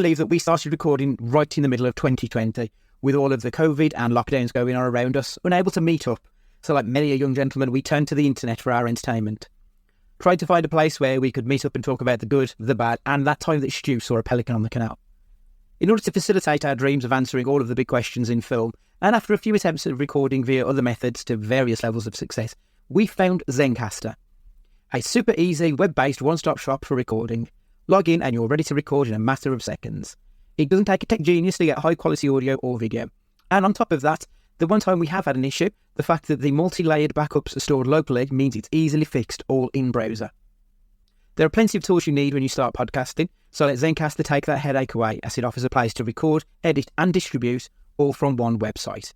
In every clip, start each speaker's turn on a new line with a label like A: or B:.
A: believe that we started recording right in the middle of 2020 with all of the COVID and lockdowns going on around us, unable to meet up. So like many a young gentleman, we turned to the internet for our entertainment. Tried to find a place where we could meet up and talk about the good, the bad, and that time that Stu saw a pelican on the canal. In order to facilitate our dreams of answering all of the big questions in film, and after a few attempts at recording via other methods to various levels of success, we found Zencastr, a super easy web-based one-stop shop for recording. Log in and you're ready to record in a matter of seconds. It doesn't take a tech genius to get high-quality audio or video. And on top of that, the one time we have had an issue, the fact that the multi-layered backups are stored locally means it's easily fixed all in browser. There are plenty of tools you need when you start podcasting, so let Zencastr take that headache away as it offers a place to record, edit and distribute all from one website.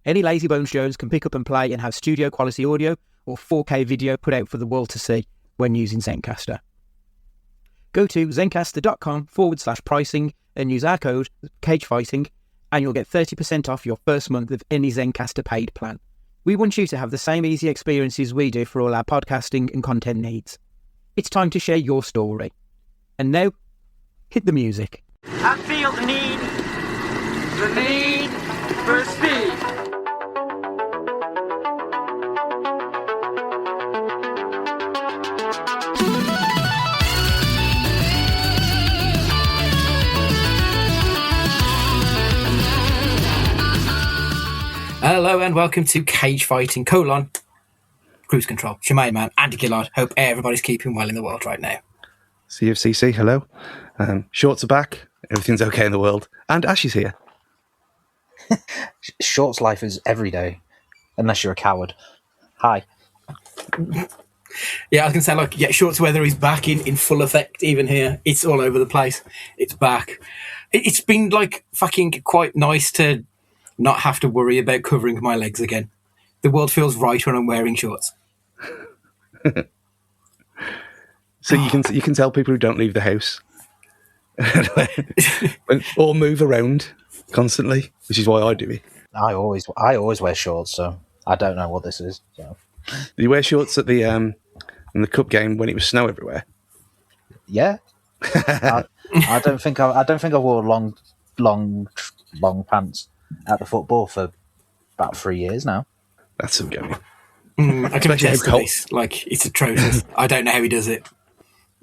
A: Any lazy bones Jones can pick up and play and have studio quality audio or 4K video put out for the world to see when using Zencastr. Go to zencastr.com/pricing and use our code CAGEFIGHTING and you'll get 30% off your first month of any Zencastr paid plan. We want you to have the same easy experiences we do for all our podcasting and content needs. It's time to share your story. And now, hit the music.
B: I feel the need for speed.
C: Hello and welcome to Cage Fighting, Cruise Control. It's your main man, Andy Gillard. Hope everybody's keeping well in the world right now.
D: CFCC, hello. Shorts are back. Everything's okay in the world. And Ash is here.
E: Shorts life is every day, unless you're a coward. Hi.
C: Yeah, I was going to say, Shorts weather is back in full effect even here. It's all over the place. It's back. It's been, fucking quite nice to not have to worry about covering my legs again. The world feels right when I'm wearing shorts.
D: So you can tell people who don't leave the house or move around constantly, which is why I do it.
E: I always wear shorts, so I don't know what this is. So.
D: Did you wear shorts at the in the cup game when it was snow everywhere?
E: Yeah. I don't think I wore long pants at the football for about 3 years now.
D: That's some going.
C: I can attest to this. It's atrocious. I don't know how he does it.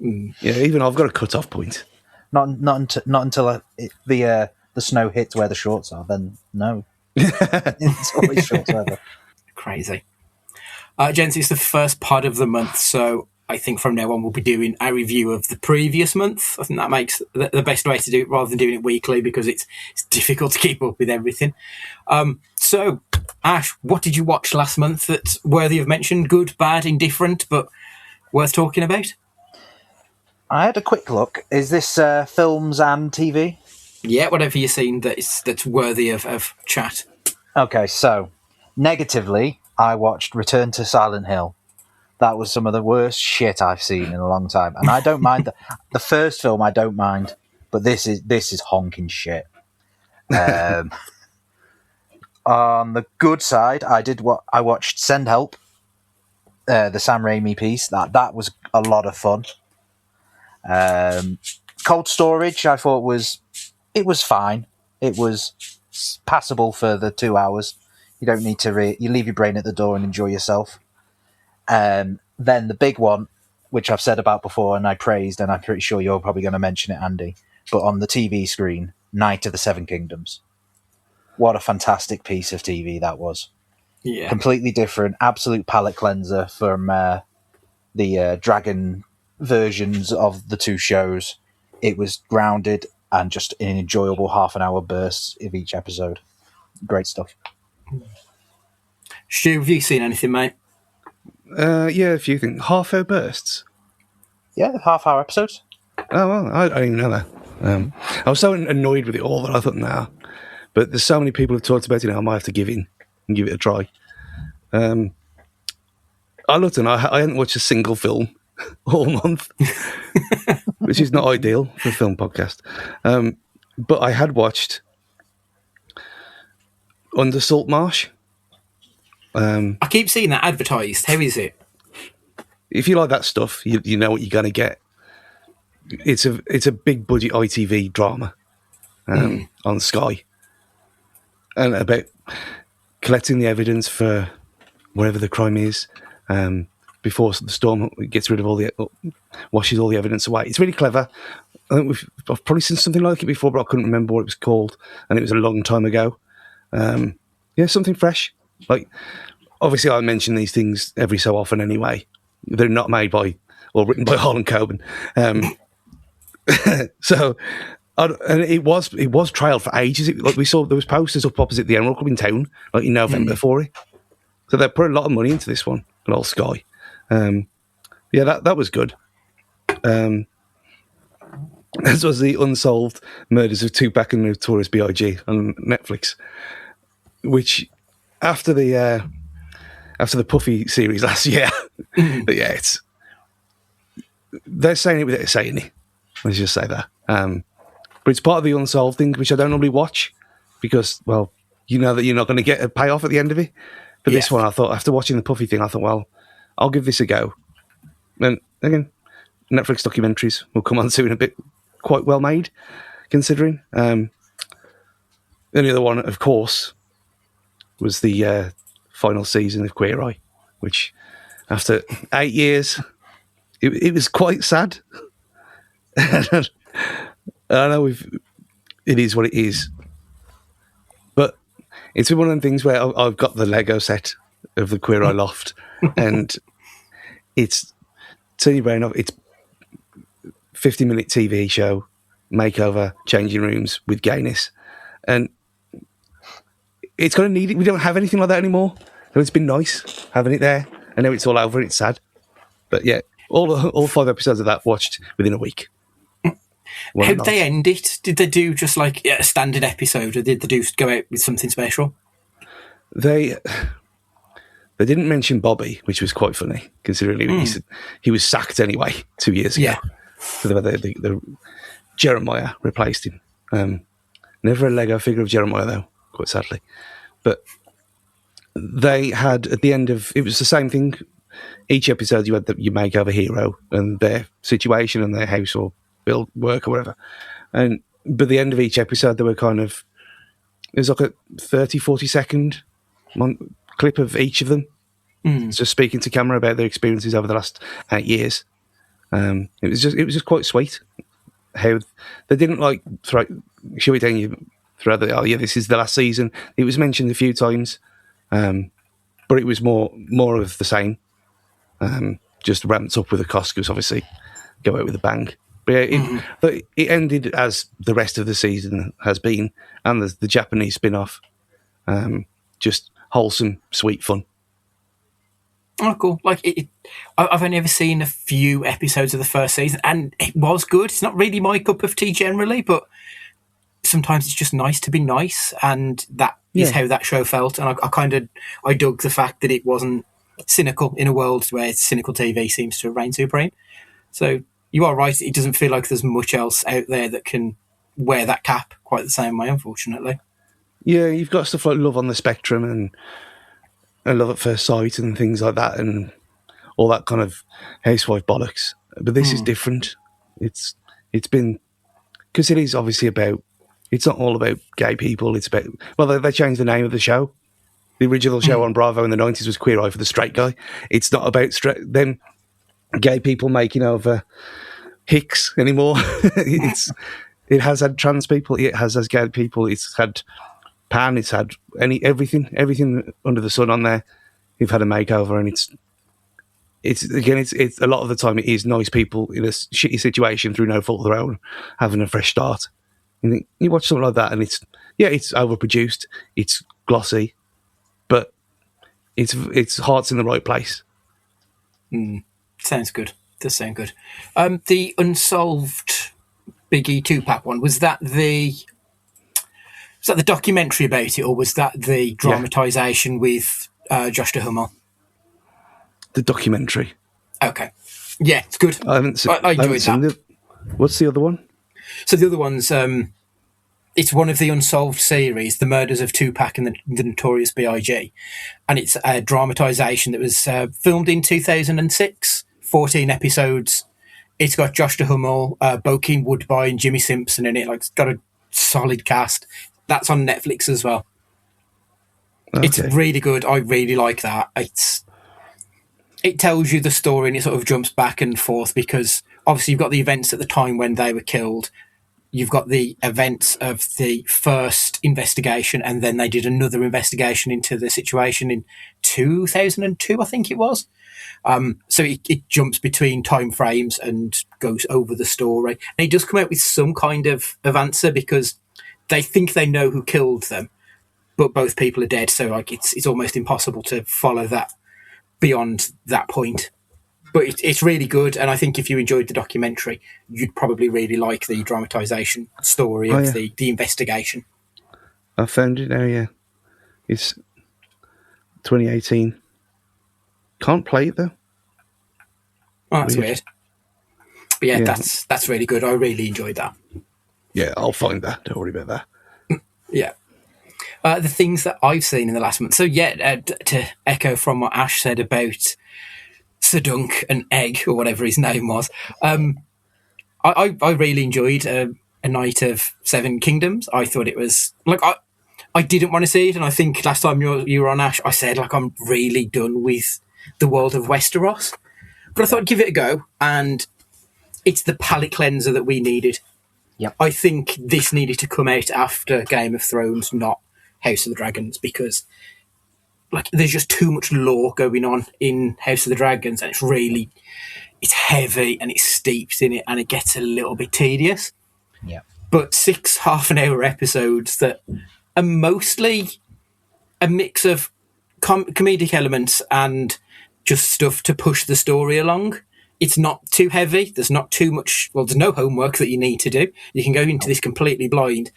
D: Yeah, even I've got a cut-off point.
E: Not until the snow hits where the shorts are. Then no, it's always shorts weather.
C: Crazy. Gents, it's the first pod of the month, so I think from now on we'll be doing a review of the previous month. I think that makes the best way to do it rather than doing it weekly because it's difficult to keep up with everything. So, Ash, what did you watch last month that's worthy of mention? Good, bad, indifferent, but worth talking about?
E: I had a quick look. Is this films and TV?
C: Yeah, whatever you've seen that's worthy of chat.
E: Okay, so negatively, I watched Return to Silent Hill. That was some of the worst shit I've seen in a long time, and I don't mind the first film. I don't mind, but this is honking shit. On the good side, I watched Send Help, the Sam Raimi piece. That was a lot of fun. Cold Storage, I thought was fine. It was passable for the 2 hours. You don't need to you leave your brain at the door and enjoy yourself. Then the big one, which I've said about before and I praised, and I'm pretty sure you're probably going to mention it, Andy, but on the TV screen, Night of the Seven Kingdoms. What a fantastic piece of TV that was.
C: Yeah. Completely
E: different, absolute palate cleanser from the Dragon versions of the two shows. It was grounded and just an enjoyable half-an-hour bursts of each episode. Great stuff.
C: Stu, have you seen anything, mate?
D: Yeah, a few things. Half-hour bursts?
E: Yeah, half-hour episodes.
D: Oh, well, I didn't even know that. I was so annoyed with it all that I thought, nah. But there's so many people who've talked about it now, I might have to give in and give it a try. I looked and I hadn't watched a single film all month, which is not ideal for a film podcast. But I had watched Under Salt Marsh.
C: I keep seeing that advertised. How is it?
D: If you like that stuff, you know what you're going to get. it's a big budget ITV drama on Sky, and about collecting the evidence for whatever the crime is before the storm gets rid of washes all the evidence away. It's really clever. I think I've probably seen something like it before, but I couldn't remember what it was called, and it was a long time ago. Something fresh. Like, obviously, I mention these things every so often anyway. They're not made by or written by Harlan Coben. And it was trailed for ages. Like, we saw there was posters up opposite the Emerald Club in town, like in November for it. So they put a lot of money into this one, at Old Sky. That was good. As was the Unsolved Murders of Tupac and Notorious B.I.G. on Netflix, which after the Puffy series last year, but yeah, they're saying it without saying it. Let's just say that. But it's part of the Unsolved thing, which I don't normally watch because, well, you know that you're not going to get a payoff at the end of it. But this one, I thought, after watching the Puffy thing, I thought, well, I'll give this a go. And again, Netflix documentaries will come on soon, a bit quite well made, considering. The other one, of course, was the final season of Queer Eye, which after 8 years, it was quite sad. I know it is what it is, but it's been one of them things where I've got the Lego set of the Queer Eye loft, and it's turn your brain off. It's 50-minute TV show, makeover, changing rooms with gayness, and it's going to need it. We don't have anything like that anymore. So it's been nice having it there. I know it's all over. It's sad, but yeah, all 5 episodes of that watched within a week.
C: How did they end it? Did they do just like a standard episode, or did they go out with something special?
D: They didn't mention Bobby, which was quite funny, considering he was sacked anyway 2 years ago.
C: Yeah.
D: So the Jeremiah replaced him. Never a Lego figure of Jeremiah, though, quite sadly. But they had, at the end of... It was the same thing. Each episode you had your makeover hero and their situation and their house or build work or whatever. But the end of each episode, there were kind of... It was like a 30, 40-second clip of each of them. Just speaking to camera about their experiences over the last 8 years. It was just quite sweet how they didn't like show it down you throughout this is the last season. It was mentioned a few times, but it was more of the same, just ramped up with the cost because obviously go out with a bang. But yeah, it ended as the rest of the season has been, and there's the Japanese spin-off, just wholesome, sweet fun.
C: Oh, cool. I've only ever seen a few episodes of the first season, and it was good. It's not really my cup of tea generally, but sometimes it's just nice to be nice, and that is how that show felt. And I dug the fact that it wasn't cynical in a world where cynical TV seems to reign supreme. So you are right. It doesn't feel like there's much else out there that can wear that cap quite the same way, unfortunately.
D: Yeah, you've got stuff like Love on the Spectrum and Love at First Sight and things like that, and all that kind of housewife bollocks. But this is different. It's been, because it is obviously about, it's not all about gay people. It's about, well, they changed the name of the show. The original show on Bravo in the 90s was Queer Eye for the Straight Guy. It's not about them gay people making over hicks anymore. It has had trans people. It has gay people. It's had pan. It's had everything under the sun on there. You've had a makeover, and it's a lot of the time it is nice people in a shitty situation through no fault of their own having a fresh start. And you watch something like that, and it's overproduced, it's glossy, but it's heart's in the right place.
C: Sounds good. Does sound good. The Unsolved Biggie Tupac one, was that the documentary about it, or was that the dramatisation with Josh Duhamel?
D: The documentary.
C: Okay. Yeah, it's good.
D: I haven't seen,
C: I enjoyed that.
D: What's the other one?
C: So the other one's, it's one of the Unsolved series, The Murders of Tupac and the Notorious B.I.G. And it's a dramatisation that was filmed in 2006, 14 episodes It's got Josh Duhamel, Bokeem Woodbine, Jimmy Simpson in it. Like, it's got a solid cast. That's on Netflix as well.
D: Okay.
C: It's really good. I really like that. It tells you the story and it sort of jumps back and forth because obviously you've got the events at the time when they were killed. You've got the events of the first investigation, and then they did another investigation into the situation in 2002, I think it was. So it jumps between time frames and goes over the story. And it does come out with some kind of answer because they think they know who killed them, but both people are dead. So like it's almost impossible to follow that beyond that point. But it's really good, and I think if you enjoyed the documentary, you'd probably really like the dramatisation story of the investigation.
D: I found it now, yeah. It's 2018. Can't play it, though.
C: Oh, that's weird. But yeah, that's really good. I really enjoyed that.
D: Yeah, I'll find that. Don't worry about that.
C: Yeah. The things that I've seen in the last month. So yeah, to echo from what Ash said about Sir Dunk and Egg, or whatever his name was, I really enjoyed A Night of Seven Kingdoms. I thought it was like I didn't want to see it, and I think last time you were on, Ash, I said like I'm really done with the world of Westeros, but I thought I'd give it a go, and it's the palate cleanser that we needed.
E: Yep.
C: I think this needed to come out after Game of Thrones, not House of the Dragons, because like there's just too much lore going on in House of the Dragons, and it's heavy and it's steeped in it, and it gets a little bit tedious.
E: Yeah.
C: But 6 half-an-hour episodes that are mostly a mix of comedic elements and just stuff to push the story along. It's not too heavy. There's not too much. Well, there's no homework that you need to do. You can go into this completely blind.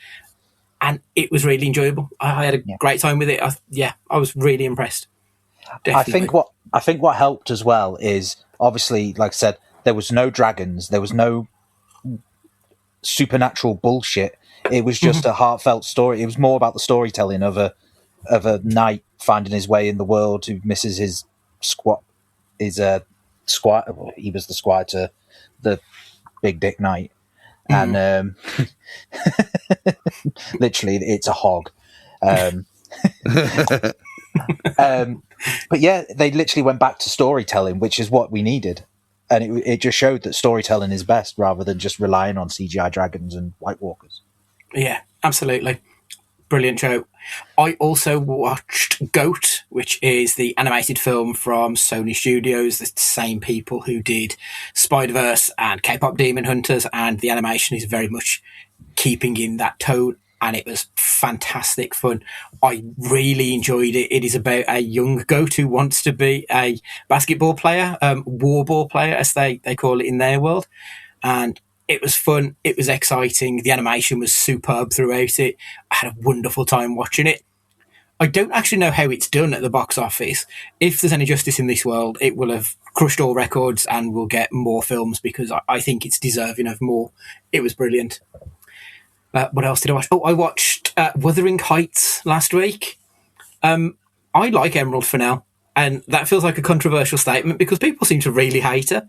C: And it was really enjoyable. I had a great time with it. I was really impressed. Definitely.
E: I think what helped as well is obviously, like I said, there was no dragons, there was no supernatural bullshit. It was just a heartfelt story. It was more about the storytelling of a knight finding his way in the world who misses his squire. He was the squire to the big dick knight. And literally it's a hog. But yeah, they literally went back to storytelling, which is what we needed, and it just showed that storytelling is best rather than just relying on CGI dragons and White Walkers.
C: Yeah, absolutely. Brilliant show. I also watched Goat, which is the animated film from Sony Studios, the same people who did Spider-Verse and K-pop Demon Hunters, and the animation is very much keeping in that tone, and it was fantastic fun. I really enjoyed it. It is about a young Goat who wants to be a basketball player, war ball player, as they call it in their world, and it was fun. It was exciting. The animation was superb throughout it. I had a wonderful time watching it. I don't actually know how it's done at the box office. If there's any justice in this world, it will have crushed all records and will get more films because I think it's deserving of more. It was brilliant. What else did I watch? Oh, I watched Wuthering Heights last week. I like Emerald Fennell, and that feels like a controversial statement because people seem to really hate her.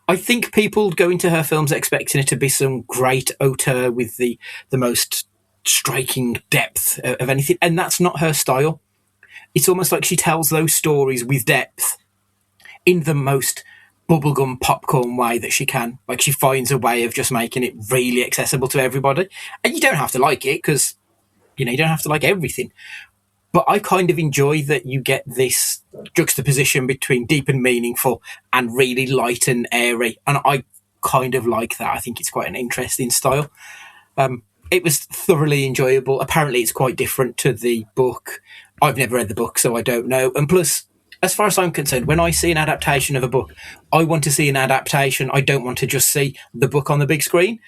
C: I think people go into her films expecting it to be some great auteur with the most striking depth of anything, and that's not her style. It's almost like she tells those stories with depth in the most bubblegum popcorn way that she can. Like she finds a way of just making it really accessible to everybody, and you don't have to like it because you don't have to like everything. But I kind of enjoy that you get this juxtaposition between deep and meaningful and really light and airy. And I kind of like that. I think it's quite an interesting style. It was thoroughly enjoyable. Apparently it's quite different to the book. I've never read the book, so I don't know. And plus, as far as I'm concerned, when I see an adaptation of a book, I want to see an adaptation. I don't want to just see the book on the big screen.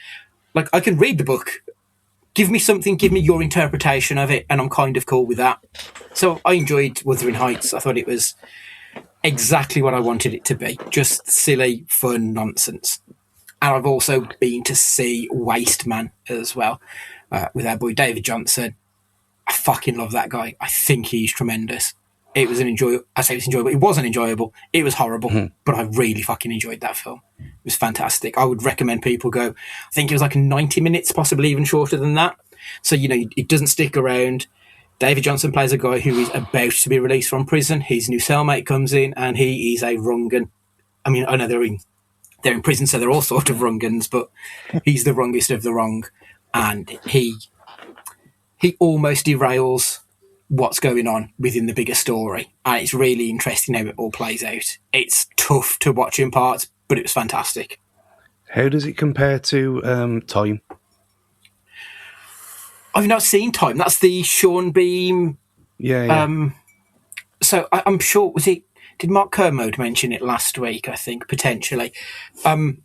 C: Like, I can read the book. Give me something, give me your interpretation of it, and I'm kind of cool with that. So I enjoyed Wuthering Heights. I thought it was exactly what I wanted it to be. Just silly, fun nonsense. And I've also been to see Waste Man as well, with our boy David Johnson. I fucking love that guy. I think he's tremendous. It was I say it was enjoyable. It wasn't enjoyable. It was horrible, but I really fucking enjoyed that film. It was fantastic. I would recommend people go. I think it was like 90 minutes, possibly even shorter than that. So, it doesn't stick around. David Johnson plays a guy who is about to be released from prison. His new cellmate comes in, and he is a wrong-un. I mean, I know they're in prison, so they're all sort of wrong-uns, but he's the wrongest of the wrong, and he almost derails what's going on within the bigger story, and it's really interesting how it all plays out. It's tough to watch in parts, but it was fantastic.
D: How does it compare to Time?
C: I've not seen Time. That's the Sean Bean.
D: Yeah.
C: So I'm sure, did Mark Kermode mention it last week? I think potentially. From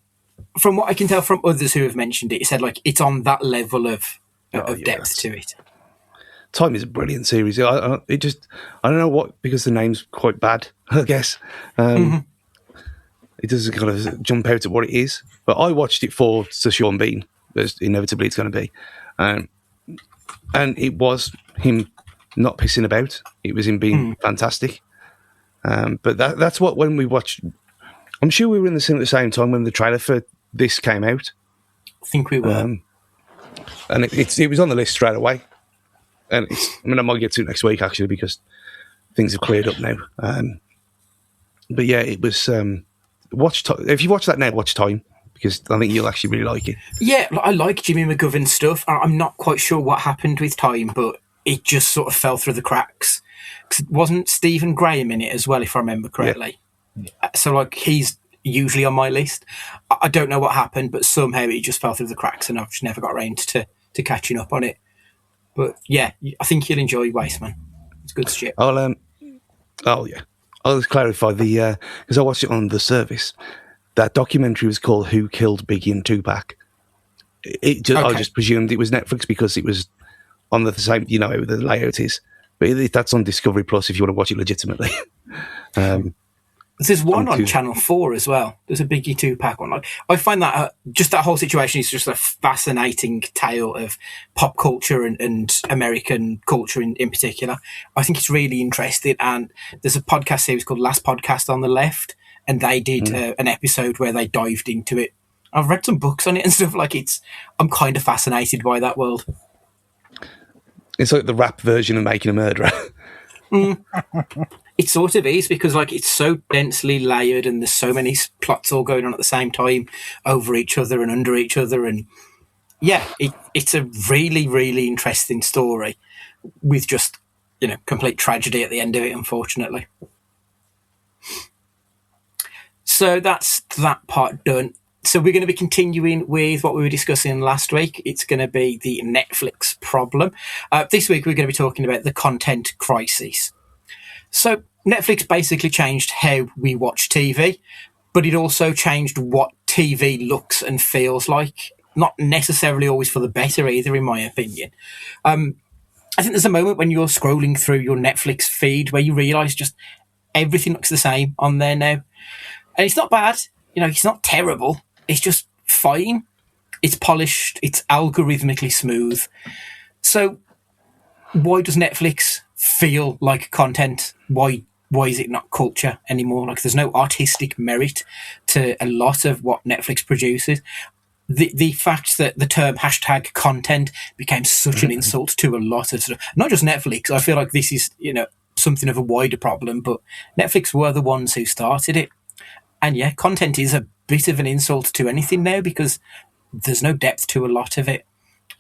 C: what I can tell from others who have mentioned it, he said like it's on that level of depth to it.
D: Time is a brilliant series. I don't know what, because the name's quite bad, I guess. It doesn't kind of jump out at what it is. But I watched it for Sean Bean, as inevitably it's going to be. And it was him not pissing about. It was him being fantastic. But that's what, when we watched... I'm sure we were in the cinema at the same time when the trailer for this came out.
C: I think we were.
D: And it was on the list straight away. And I might get to it next week, actually, because things have cleared up now. But yeah, it was... if you watch that now, watch Time, because I think you'll actually really like it. Yeah,
C: I like Jimmy McGovern stuff. I'm not quite sure what happened with Time, but it just sort of fell through the cracks. 'Cause it wasn't Stephen Graham in it as well, if I remember correctly. Yeah. So, like, he's usually on my list. I don't know what happened, but somehow it just fell through the cracks, and I've just never got around to catching up on it. But yeah, I think you'll enjoy Wasteman. It's good shit.
D: I'll just clarify because I watched it on The Service. That documentary was called "Who Killed Biggie and Tupac." I just presumed it was Netflix because it was on the same, how the layout is. But that's on Discovery Plus if you want to watch it legitimately.
C: There's one on Channel 4 as well. There's a Biggie Tupac one. I find that just that whole situation is just a fascinating tale of pop culture and American culture in particular. I think it's really interesting. And there's a podcast series called Last Podcast on the Left, and they did an episode where they dived into it. I've read some books on it and stuff. I'm kind of fascinated by that world.
D: It's like the rap version of Making a Murderer.
C: It sort of is, because it's so densely layered and there's so many plots all going on at the same time over each other and under each other. And yeah, it's a really, really interesting story with just, complete tragedy at the end of it, unfortunately. So that's that part done. So we're going to be continuing with what we were discussing last week. It's going to be the Netflix problem. This week we're going to be talking about the content crisis. So Netflix basically changed how we watch TV, but it also changed what TV looks and feels like. Not necessarily always for the better either, in my opinion. I think there's a moment when you're scrolling through your Netflix feed where you realise just everything looks the same on there now. And it's not bad. It's not terrible. It's just fine. It's polished. It's algorithmically smooth. So why does Netflix feel like content? Why is it not culture anymore? There's no artistic merit to a lot of what Netflix produces. The fact that the term #content became such an insult to a lot of not just Netflix. I feel like this is, something of a wider problem, but Netflix were the ones who started it. And yeah, content is a bit of an insult to anything now because there's no depth to a lot of it.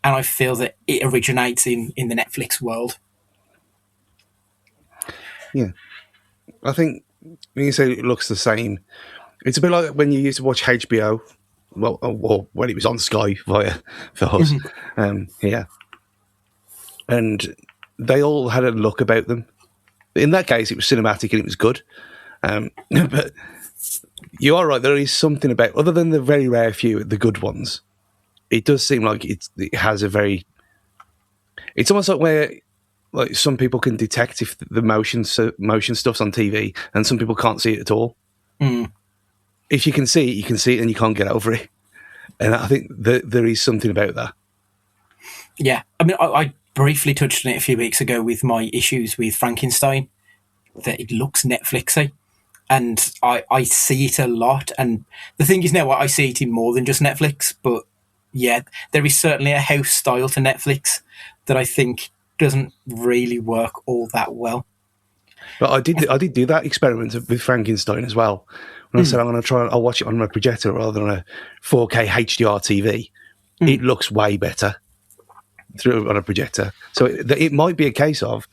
C: And I feel that it originates in the Netflix world.
D: Yeah. I think when you say it looks the same, it's a bit like when you used to watch HBO, or when it was on Sky for us. Yeah. And they all had a look about them. In that case, it was cinematic and it was good. But you are right, there is something about, other than the very rare few, the good ones, it does seem like it has a very... It's almost like where some people can detect if the motion stuff's on TV and some people can't see it at all. If you can see it, you can see it and you can't get over it. And I think there is something about that.
C: Yeah. I mean, I briefly touched on it a few weeks ago with my issues with Frankenstein. that it looks Netflixy. And I see it a lot. And the thing is now I see it in more than just Netflix. But yeah, there is certainly a house style to Netflix that I think doesn't really work all that well.
D: But I did do that experiment with Frankenstein as well. When I said I'll watch it on my projector rather than a 4K HDR TV. It looks way better on a projector. So it might be a case of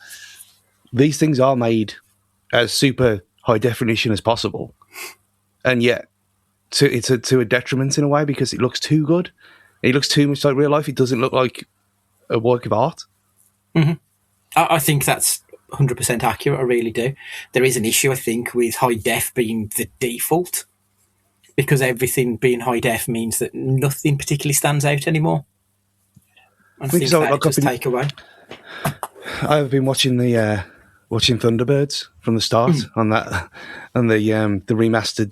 D: these things are made as super high definition as possible, and yet it's to a detriment in a way because it looks too good. It looks too much like real life. It doesn't look like a work of art.
C: Mm-hmm. I think that's 100% accurate. I really do. There is an issue, I think, with high def being the default, because everything being high def means that nothing particularly stands out anymore. I think that just take away.
D: I've been watching watching Thunderbirds from the start on that, and the remastered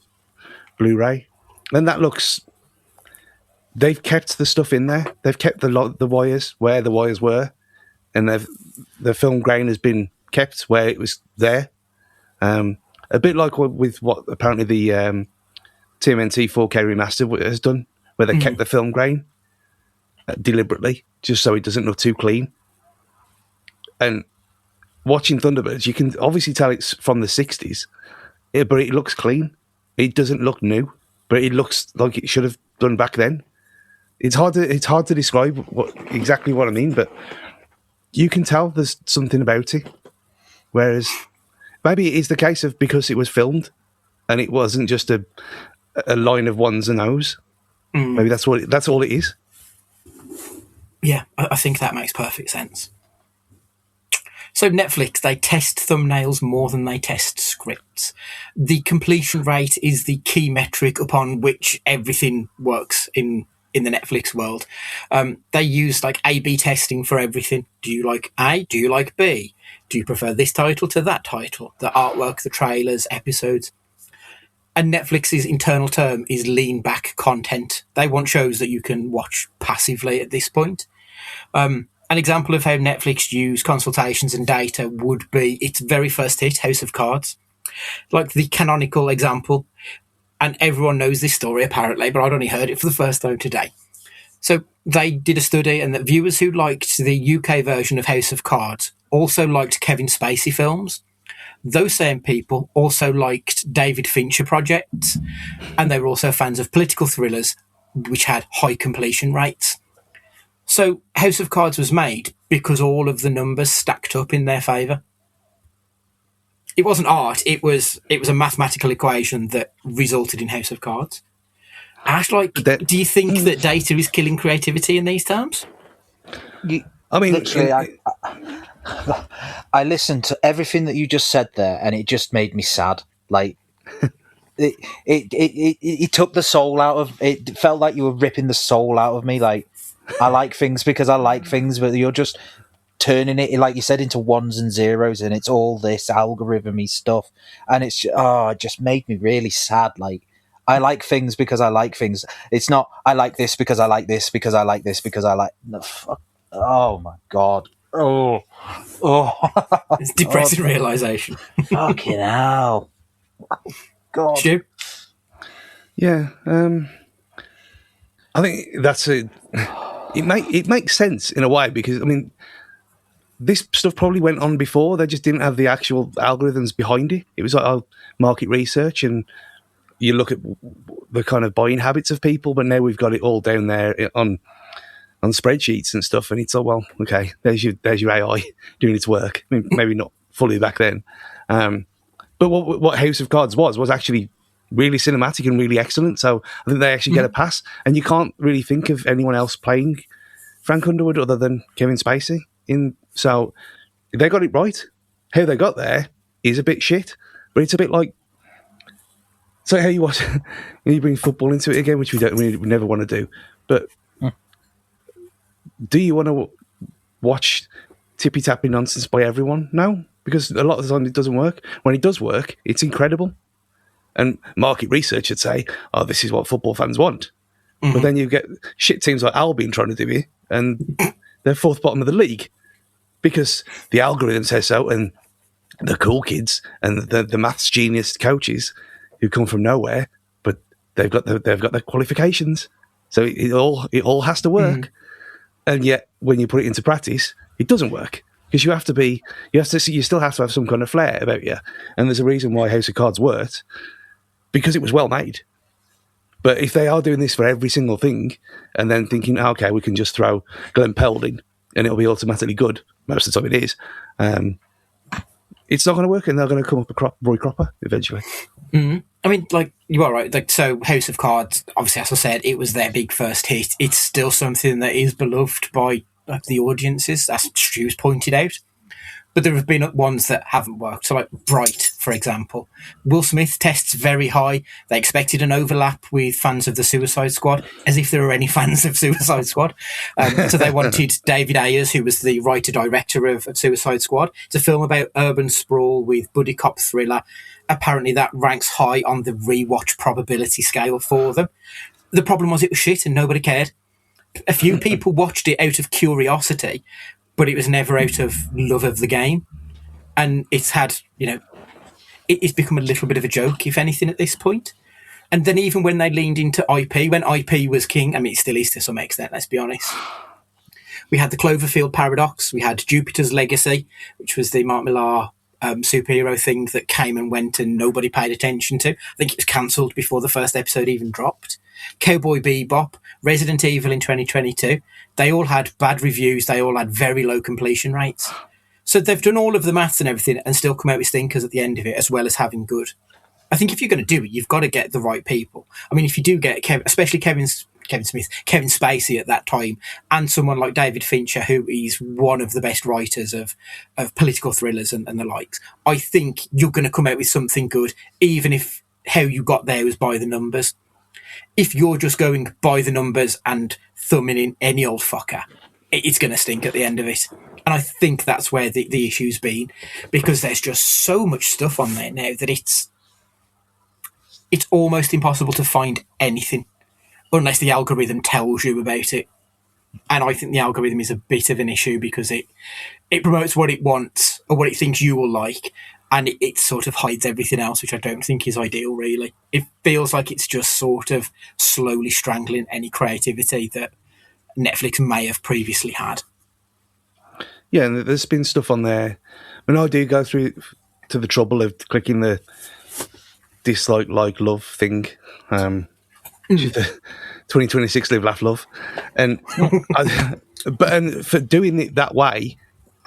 D: Blu-ray, and that looks. They've kept the stuff in there. They've kept the wires where the wires were, and the film grain has been kept where it was there. A bit like with what apparently the TMNT 4K remaster has done, where they kept the film grain deliberately, just so it doesn't look too clean. And watching Thunderbirds, you can obviously tell it's from the 60s, but it looks clean. It doesn't look new, but it looks like it should have done back then. It's hard to describe exactly what I mean, but you can tell there's something about it. Whereas maybe it is the case of because it was filmed and it wasn't just a line of ones and O's. Maybe that's all it is.
C: Yeah, I think that makes perfect sense. So Netflix, they test thumbnails more than they test scripts. The completion rate is the key metric upon which everything works in the Netflix world. They use like A/B testing for everything. Do you like A? Do you like B? Do you prefer this title to that title? The artwork, the trailers, episodes. And Netflix's internal term is lean back content. They want shows that you can watch passively at this point. An example of how Netflix use consultations and data would be its very first hit, House of Cards. Like the canonical example, and everyone knows this story apparently, but I'd only heard it for the first time today. So they did a study, and that viewers who liked the UK version of House of Cards also liked Kevin Spacey films. Those same people also liked David Fincher projects, and they were also fans of political thrillers, which had high completion rates. So House of Cards was made because all of the numbers stacked up in their favour. It wasn't art, it was a mathematical equation that resulted in House of Cards. Ash, do you think that data is killing creativity in these terms?
E: Literally, I listened to everything that you just said there, and it just made me sad. Like, it took the soul out of it. It felt like you were ripping the soul out of me. Like, I like things because I like things, but you're just turning it, like you said, into ones and zeros, and it's all this algorithmy stuff, and it just made me really sad. Like, I like things because I like things. It's not I like this because I like this because I like this because I like. No, fuck. Oh my god. Oh.
C: It's depressing realization.
E: Fucking hell. God.
C: Stu?
D: Yeah. I think that's it makes sense in a way because, I mean, this stuff probably went on before. They just didn't have the actual algorithms behind it. It was like market research, and you look at the kind of buying habits of people, but now we've got it all down there on spreadsheets and stuff, and it's well, okay, there's your AI doing its work. I mean, maybe not fully back then, but what House of Cards was actually really cinematic and really excellent. So I think they actually get a pass, and you can't really think of anyone else playing Frank Underwood other than Kevin Spacey. So they got it right. How they got there is a bit shit, but it's a bit like. So how you watch, you bring football into it again, which we never want to do, but. Do you want to watch tippy-tappy nonsense by everyone? No, because a lot of the time it doesn't work. When it does work, it's incredible. And market research would say, oh, this is what football fans want. Mm-hmm. But then you get shit teams like Albion trying to do it, and they're fourth bottom of the league because the algorithm says so, and the cool kids and the maths genius coaches who come from nowhere, but they've got their qualifications, so it all has to work. And yet, when you put it into practice, it doesn't work because you still have to have some kind of flair about you. And there's a reason why House of Cards worked, because it was well made. But if they are doing this for every single thing and then thinking, okay, we can just throw Glenn Peld in and it'll be automatically good, most of the time it is, it's not going to work, and they're going to come up a Roy Cropper eventually.
C: I mean, like, you are right. Like, so House of Cards, obviously, as I said, it was their big first hit. It's still something that is beloved by the audiences, as Stu's pointed out. But there have been ones that haven't worked. So, like Bright, for example. Will Smith tests very high. They expected an overlap with fans of the Suicide Squad, as if there were any fans of Suicide Squad. So they wanted David Ayers, who was the writer-director of Suicide Squad. It's a film about urban sprawl with buddy cop thriller. Apparently that ranks high on the rewatch probability scale for them. The problem was it was shit and nobody cared. A few people watched it out of curiosity, but it was never out of love of the game. And it's had, it's become a little bit of a joke, if anything, at this point. And then even when they leaned into IP, when IP was king, I mean, it still is to some extent, let's be honest. We had the Cloverfield Paradox. We had Jupiter's Legacy, which was the Mark Millar superhero thing that came and went and nobody paid attention to. I think it was cancelled before the first episode even dropped. Cowboy Bebop, Resident Evil in 2022. They all had bad reviews. They all had very low completion rates. So they've done all of the maths and everything and still come out with stinkers at the end of it, as well as having good. I think if you're going to do it, you've got to get the right people. I mean, if you do get especially Kevin Smith, Kevin Spacey at that time, and someone like David Fincher, who is one of the best writers of political thrillers and the likes, I think you're going to come out with something good, even if how you got there was by the numbers. If you're just going by the numbers and thumbing in any old fucker, it's going to stink at the end of it. And I think that's where the issue's been, because there's just so much stuff on there now that it's almost impossible to find anything unless the algorithm tells you about it. And I think the algorithm is a bit of an issue because it promotes what it wants or what it thinks you will like, and it sort of hides everything else, which I don't think is ideal, really. It feels like it's just sort of slowly strangling any creativity that Netflix may have previously had.
D: Yeah, and there's been stuff on there. I mean, I do go through to the trouble of clicking the dislike, like, love thing. Which is the 2026 Live, Laugh, Love. And but for doing it that way,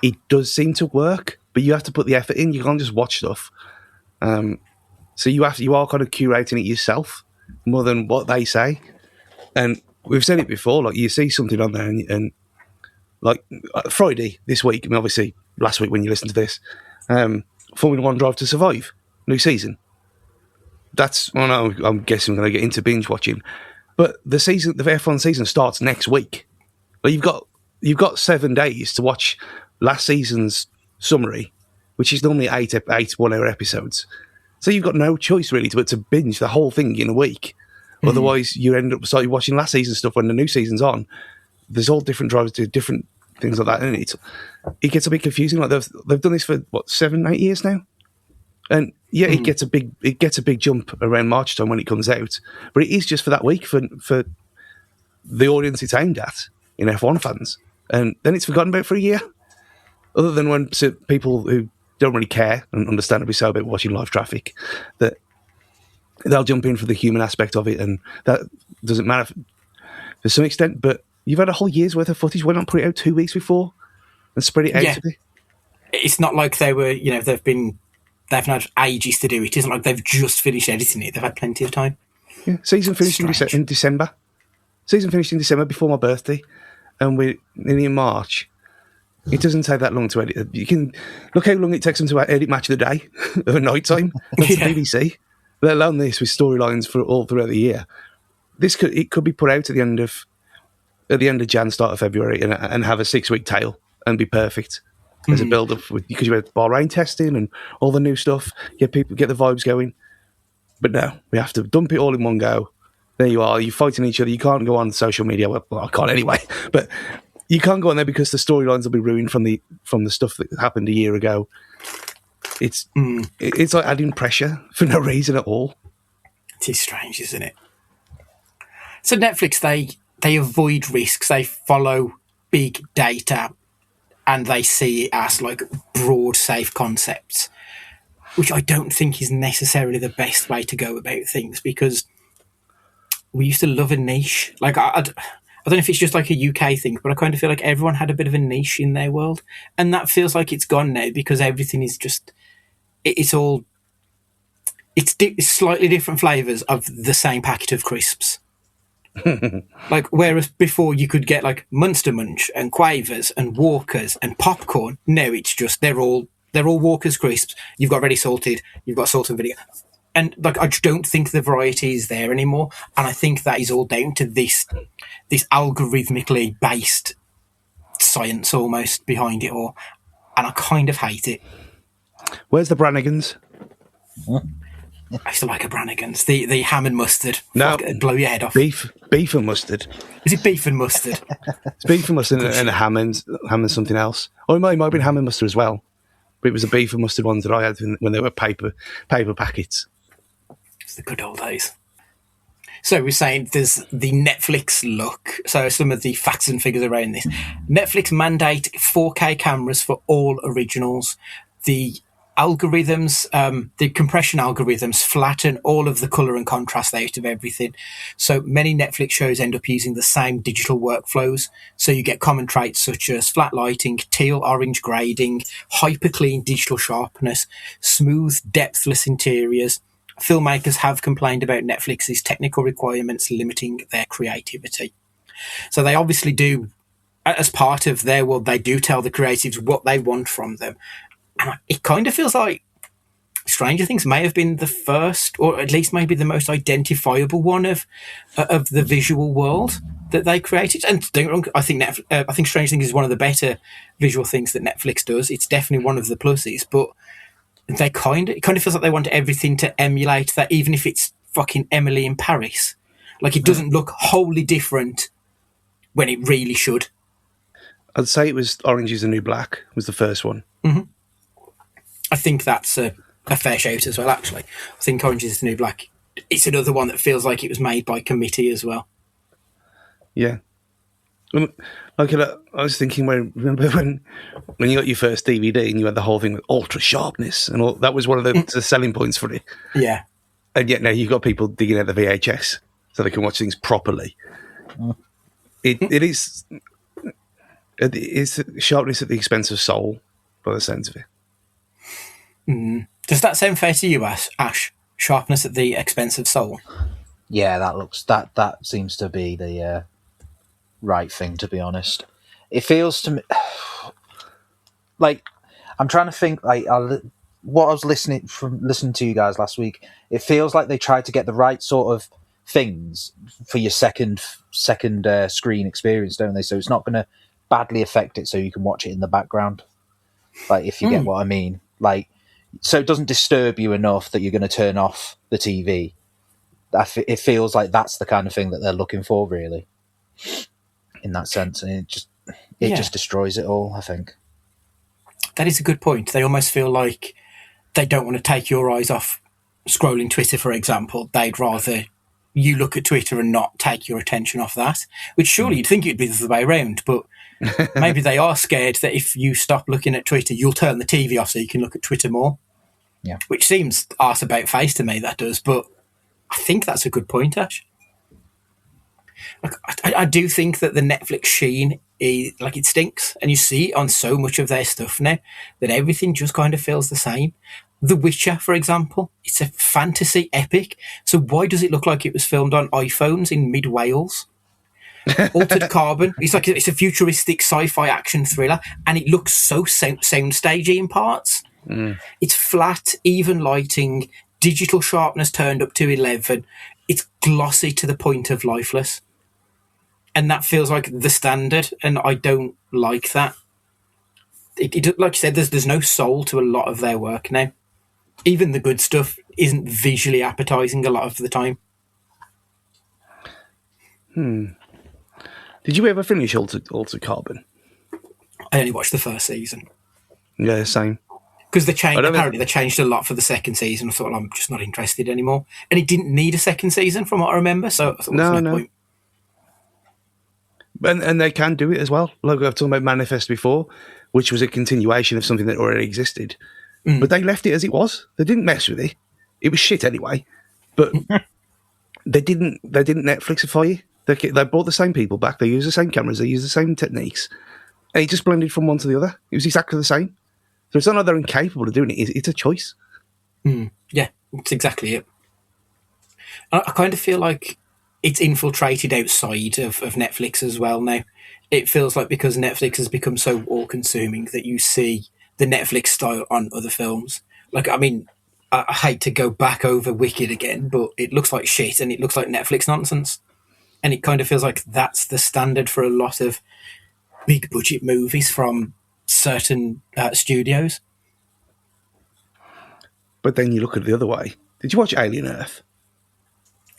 D: it does seem to work, but you have to put the effort in. You can't just watch stuff. So you are kind of curating it yourself more than what they say. And we've said it before, like, you see something on there and like Friday this week, I mean, obviously last week when you listen to this, Formula One Drive to Survive, new season. I'm guessing we're going to get into binge watching, but the F1 season starts next week. But you've got 7 days to watch last season's summary, which is normally eight 1-hour episodes. So you've got no choice really to binge the whole thing in a week. Otherwise, you end up starting watching last season's stuff when the new season's on. There's all different drivers do different things like that, and it gets a bit confusing. Like they've done this for 7-8 years now, and yeah, it gets a big jump around March time when it comes out, but it is just for that week for the audience it's aimed at in F1 fans, and then it's forgotten about for a year. Other than when people who don't really care, and understandably so, about watching live traffic, that they'll jump in for the human aspect of it, and that doesn't matter to some extent. But you've had a whole year's worth of footage. Why not put it out 2 weeks before and spread it out?
C: Yeah. It's not like they were, they've had ages to do it. It isn't like they've just finished editing it. They've had plenty of time.
D: Yeah, season finished in December. Season finished in December before my birthday, and we're nearly in March. It doesn't take that long to edit. You can look how long it takes them to edit Match of the Day of a night time. That's the BBC. Let alone this with storylines for all throughout the year. It could be put out at the end of Jan, start of February, and have a 6-week tail and be perfect as a build up because you had Bahrain testing and all the new stuff. Get the vibes going. But no, we have to dump it all in one go. There you are. You're fighting each other. You can't go on social media. Well, I can't anyway. But you can't go on there because the storylines will be ruined from the stuff that happened a year ago. it's like adding pressure for no reason at all.
C: It is strange, isn't it? So Netflix, they avoid risks. They follow big data, and they see it as like broad, safe concepts, which I don't think is necessarily the best way to go about things, because we used to love a niche. Like I don't know if it's just like a UK thing, but I kind of feel like everyone had a bit of a niche in their world, and that feels like it's gone now because everything is just it's slightly different flavors of the same packet of crisps. Like, whereas before you could get like Munster Munch and Quavers and Walkers and popcorn, now it's just they're all Walkers crisps. You've got ready salted, you've got salt and vinegar, and like I just don't think the variety is there anymore. And I think that is all down to this algorithmically based science almost behind it all, and I kind of hate it.
D: Where's the Brannigans?
C: I used to like a Brannigan's. The ham and mustard.
D: No,
C: Fuck, it'd blow your head off.
D: Beef and mustard.
C: Is it beef and mustard?
D: It's beef and mustard and a ham and something else. Or it might have been ham and mustard as well. But it was the beef and mustard ones that I had when they were paper packets.
C: It's the good old days. So we're saying there's the Netflix look. So some of the facts and figures around this. Netflix mandate 4K cameras for all originals. The algorithms, the compression algorithms flatten all of the colour and contrast out of everything. So many Netflix shows end up using the same digital workflows. So you get common traits such as flat lighting, teal-orange grading, hyper-clean digital sharpness, smooth, depthless interiors. Filmmakers have complained about Netflix's technical requirements limiting their creativity. So they obviously do, as part of their world, they do tell the creatives what they want from them. And it kind of feels like Stranger Things may have been the first, or at least maybe the most identifiable one of the visual world that they created. And don't get me wrong, I think Stranger Things is one of the better visual things that Netflix does. It's definitely one of the pluses, but it kind of feels like they want everything to emulate that, even if it's fucking Emily in Paris. Like, it doesn't look wholly different when it really should.
D: I'd say it was Orange is the New Black was the first one.
C: Mm-hmm. I think that's a fair shout as well, actually. I think Orange is the New Black, it's another one that feels like it was made by committee as well.
D: Yeah. Like, I was thinking, remember when you got your first DVD and you had the whole thing with ultra sharpness and all, that was one of the selling points for it.
C: Yeah.
D: And yet now you've got people digging out the VHS so they can watch things properly. It's sharpness at the expense of soul, by the sense of it.
C: Does that sound fair to you, Ash? Sharpness at the expense of soul?
E: Yeah, that seems to be the right thing, to be honest. It feels to me like I'm trying to think like what I was listening to you guys last week. It feels like they tried to get the right sort of things for your second screen experience, don't they? So it's not going to badly affect it, so you can watch it in the background. Like, if you get what I mean, like, so it doesn't disturb you enough that you're going to turn off the TV. It feels like that's the kind of thing that they're looking for, really, in that sense, and it just destroys it all, I think.
C: That is a good point. They almost feel like they don't want to take your eyes off scrolling Twitter, for example. They'd rather you look at Twitter and not take your attention off that, which surely you'd think it'd be the other way around, but maybe they are scared that if you stop looking at Twitter, you'll turn the TV off so you can look at Twitter more.
E: Yeah.
C: Which seems arse about face to me, that does, but I think that's a good point, Ash. Like, I do think that the Netflix sheen is, like, it stinks, and you see on so much of their stuff now that everything just kind of feels the same. The Witcher, for example, it's a fantasy epic, so why does it look like it was filmed on iPhones in mid-Wales? Altered Carbon, it's a futuristic sci-fi action thriller, and it looks so soundstagey in parts. It's flat, even lighting, digital sharpness turned up to 11. It's glossy to the point of lifeless, and that feels like the standard, and I don't like that. It like you said, there's no soul to a lot of their work now. Even the good stuff isn't visually appetizing a lot of the time.
D: Did you ever finish Altered Carbon?
C: I only watched the first season.
D: Yeah, same.
C: Because
D: I don't
C: apparently they changed a lot for the second season. I thought, well, I'm just not interested anymore. And it didn't need a second season from what I remember, so I thought there's no point.
D: And they can do it as well. Like I've talked about Manifest before, which was a continuation of something that already existed. But they left it as it was. They didn't mess with it. It was shit anyway. But they didn't Netflixify it. They brought the same people back. They used the same cameras. They used the same techniques. And it just blended from one to the other. It was exactly the same. So it's not like they're incapable of doing it. It's a choice.
C: Yeah, that's exactly it. I kind of feel like it's infiltrated outside of Netflix as well now. It feels like because Netflix has become so all-consuming that you see the Netflix style on other films. Like, I mean, I hate to go back over Wicked again, but it looks like shit and it looks like Netflix nonsense. And it kind of feels like that's the standard for a lot of big-budget movies from certain studios.
D: But then you look at it the other way. Did you watch Alien Earth?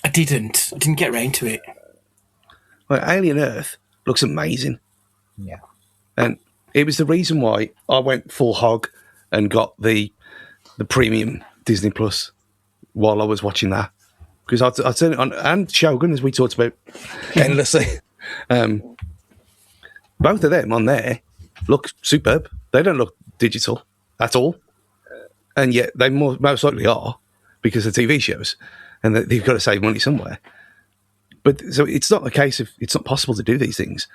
C: I didn't get around to it.
D: Well, Alien Earth looks amazing.
E: Yeah.
D: And it was the reason why I went full hog and got the premium Disney Plus while I was watching that. Because I turned it on, and Shogun, as we talked about endlessly. Both of them on there look superb. They don't look digital at all. And yet they most likely are because of TV shows. And they've got to save money somewhere. But so it's not a case of it's not possible to do these things.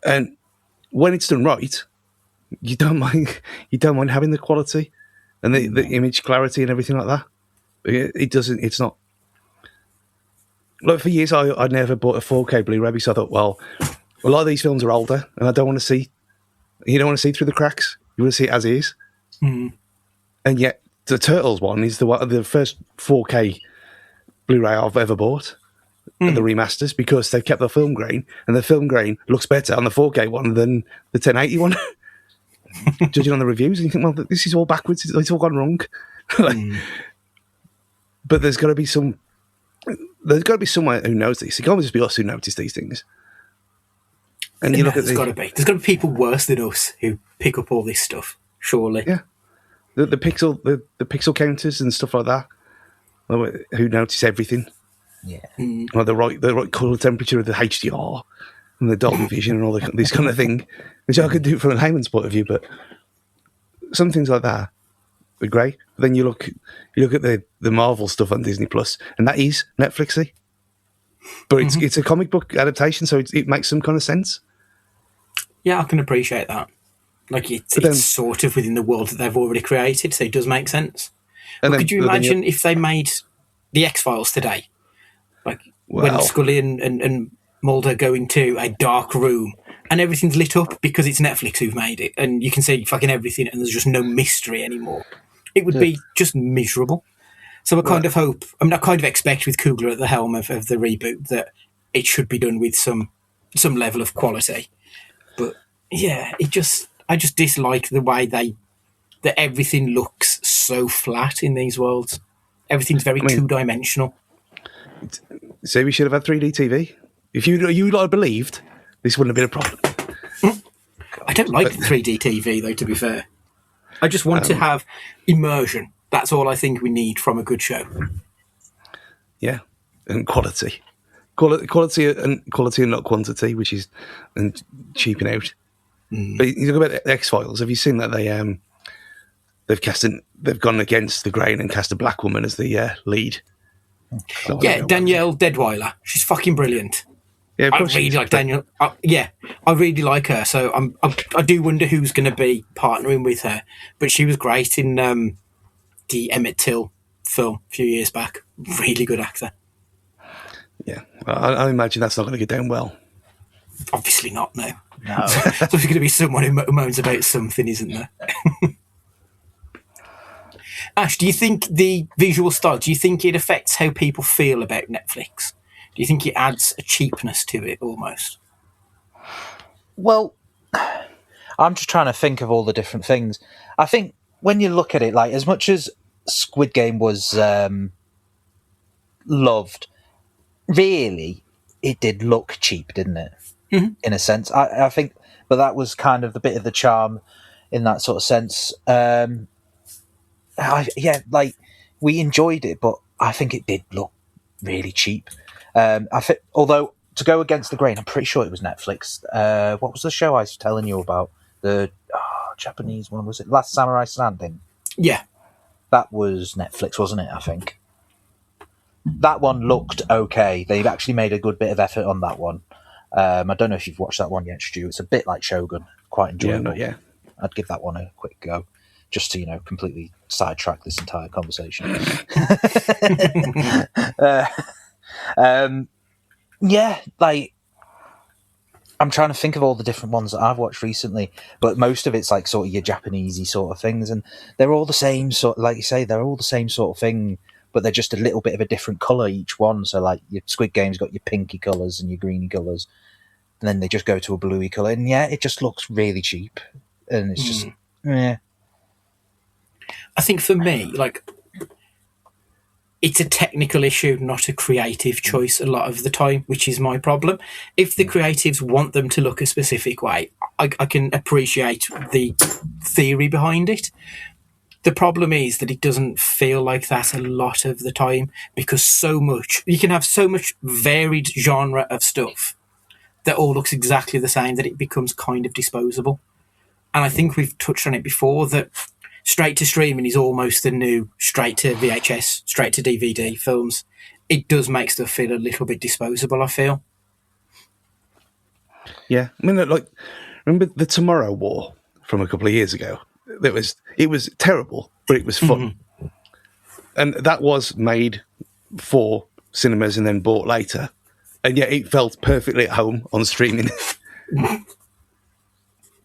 D: And when it's done right, you don't mind having the quality and the image clarity and everything like that. It's not. Like for years, I never bought a 4K Blu-ray because I thought, well, a lot of these films are older and I don't want to see. You don't want to see through the cracks. You want to see it as is. And yet, the Turtles one is the first 4K Blu-ray I've ever bought. The remasters, because they've kept the film grain, and the film grain looks better on the 4K one than the 1080 one. Judging on the reviews, and you think, well, this is all backwards. It's all gone wrong. But there's got to be someone who knows this. It can't just be us who notice these things. And you look at
C: there's got to be people worse than us who pick up all this stuff. Surely,
D: yeah. The pixel counters and stuff like that, who notice everything.
E: Yeah,
D: like the right colour temperature of the HDR and the Dolby Vision and all this kind of thing, which I could do from a layman's point of view. But some things like that are great. But then you look at the Marvel stuff on Disney Plus, and that is Netflixy. But it's a comic book adaptation, so it makes some kind of sense.
C: Yeah, I can appreciate that. Like it's sort of within the world that they've already created, so it does make sense. Could you imagine if they made the X-Files today? Like when Scully and Mulder go into a dark room and everything's lit up because it's Netflix who've made it, and you can see fucking everything, and there's just no mystery anymore. It would be just miserable. So I kind of hope, I kind of expect with Coogler at the helm of the reboot that it should be done with some level of quality. But yeah, I just dislike the way that everything looks so flat in these worlds. Everything's very two-dimensional.
D: So we should have had 3D TV. If you lot believed, this wouldn't have been a problem.
C: I don't like 3D TV, though, to be fair. I just want to have immersion. That's all I think we need from a good show. Yeah,
D: and quality. Quality and not quantity, which is and cheaping out. But you talk about X-Files. Have you seen that they've gone against the grain and cast a black woman as the lead?
C: Yeah, Danielle Deadweiler. She's fucking brilliant.
D: Yeah,
C: I really like Danielle. I really like her. So I do wonder who's going to be partnering with her. But she was great in the Emmett Till film a few years back. Really good actor.
D: Yeah, I imagine that's not going to get down well.
C: Obviously not, no. So there's going to be someone who moans about something, isn't there? Ash, do you think the visual style, do you think it affects how people feel about Netflix? Do you think it adds a cheapness to it almost?
E: Well, I'm just trying to think of all the different things. I think when you look at it, like as much as Squid Game was loved, really, it did look cheap, didn't it? In a sense, I think, but that was kind of the bit of the charm. in that sort of sense. We enjoyed it, but I think it did look really cheap. Although, to go against the grain, I'm pretty sure it was Netflix. What was the show I was telling you about? The Japanese one, was it Last Samurai Standing?
C: Yeah.
E: That was Netflix, wasn't it, I think? That one looked okay. They've actually made a good bit of effort on that one. I don't know if you've watched that one yet, Stu. It's a bit like Shogun. Quite enjoyable.
D: Yeah.
E: I'd give that one a quick go, just to, completely sidetrack this entire conversation. I'm trying to think of all the different ones that I've watched recently, but most of it's like sort of your Japanesey sort of things, and they're all the same sort. Like you say, they're all the same sort of thing, but they're just a little bit of a different color each one. So, like your Squid Game's got your pinky colors and your greeny colors, and then they just go to a bluey color, and it just looks really cheap, and it's just
C: I think for me, like, it's a technical issue, not a creative choice a lot of the time, which is my problem. If the creatives want them to look a specific way, I can appreciate the theory behind it. The problem is that it doesn't feel like that a lot of the time, because you can have so much varied genre of stuff that all looks exactly the same that it becomes kind of disposable. And I think we've touched on it before, that straight to streaming is almost the new straight to VHS, straight to DVD films. It does make stuff feel a little bit disposable, I feel.
D: Yeah. I mean, like, remember the Tomorrow War from a couple of years ago? It was terrible, but it was fun. Mm-hmm. And that was made for cinemas and then bought later. And yet it felt perfectly at home on streaming.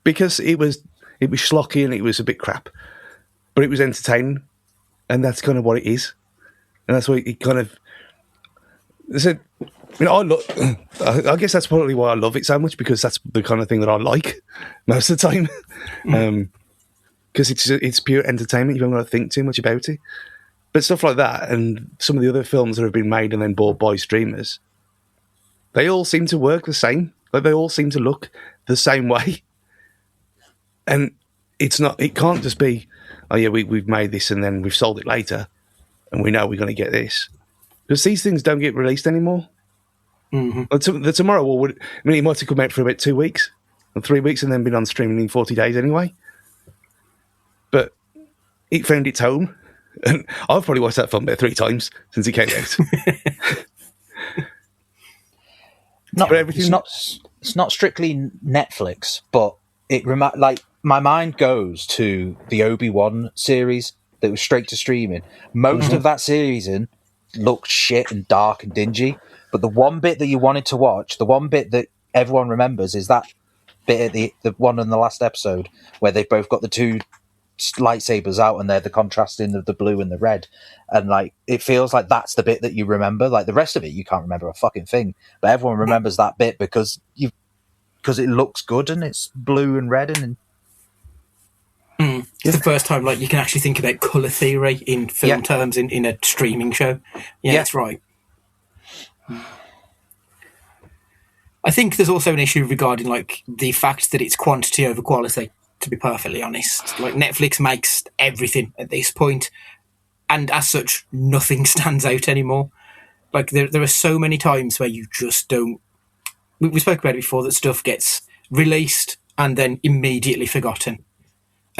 D: Because it was schlocky and it was a bit crap. But it was entertaining, and that's kind of what it is, and that's what it kind of. I guess that's probably why I love it so much, because that's the kind of thing that I like most of the time. Because it's pure entertainment. You don't got to think too much about it. But stuff like that, and some of the other films that have been made and then bought by streamers, they all seem to work the same. Like, they all seem to look the same way, and it's not. It can't just be, oh yeah, we've made this and then we've sold it later, and we know we're going to get this, because these things don't get released anymore. Mm-hmm. The Tomorrow War it might have come out for about 2 weeks or 3 weeks and then been on streaming in 40 days anyway. But it found its home, and I've probably watched that film about 3 times since it came out.
E: It's not strictly Netflix, but my mind goes to the Obi-Wan series that was straight to streaming. Most of that series looked shit and dark and dingy, but the one bit that you wanted to watch, the one bit that everyone remembers, is that bit at the one in the last episode where they've both got the 2 lightsabers out and they're the contrasting of the blue and the red, and like it feels like that's the bit that you remember. Like the rest of it you can't remember a fucking thing, but everyone remembers that bit because it looks good and it's blue and red and
C: it's the first time like you can actually think about colour theory in film terms in a streaming show. That's right. I think there's also an issue regarding like the fact that it's quantity over quality, to be perfectly honest. Like, Netflix makes everything at this point, and as such nothing stands out anymore. Like there are so many times where you just don't. We spoke about it before, that stuff gets released and then immediately forgotten.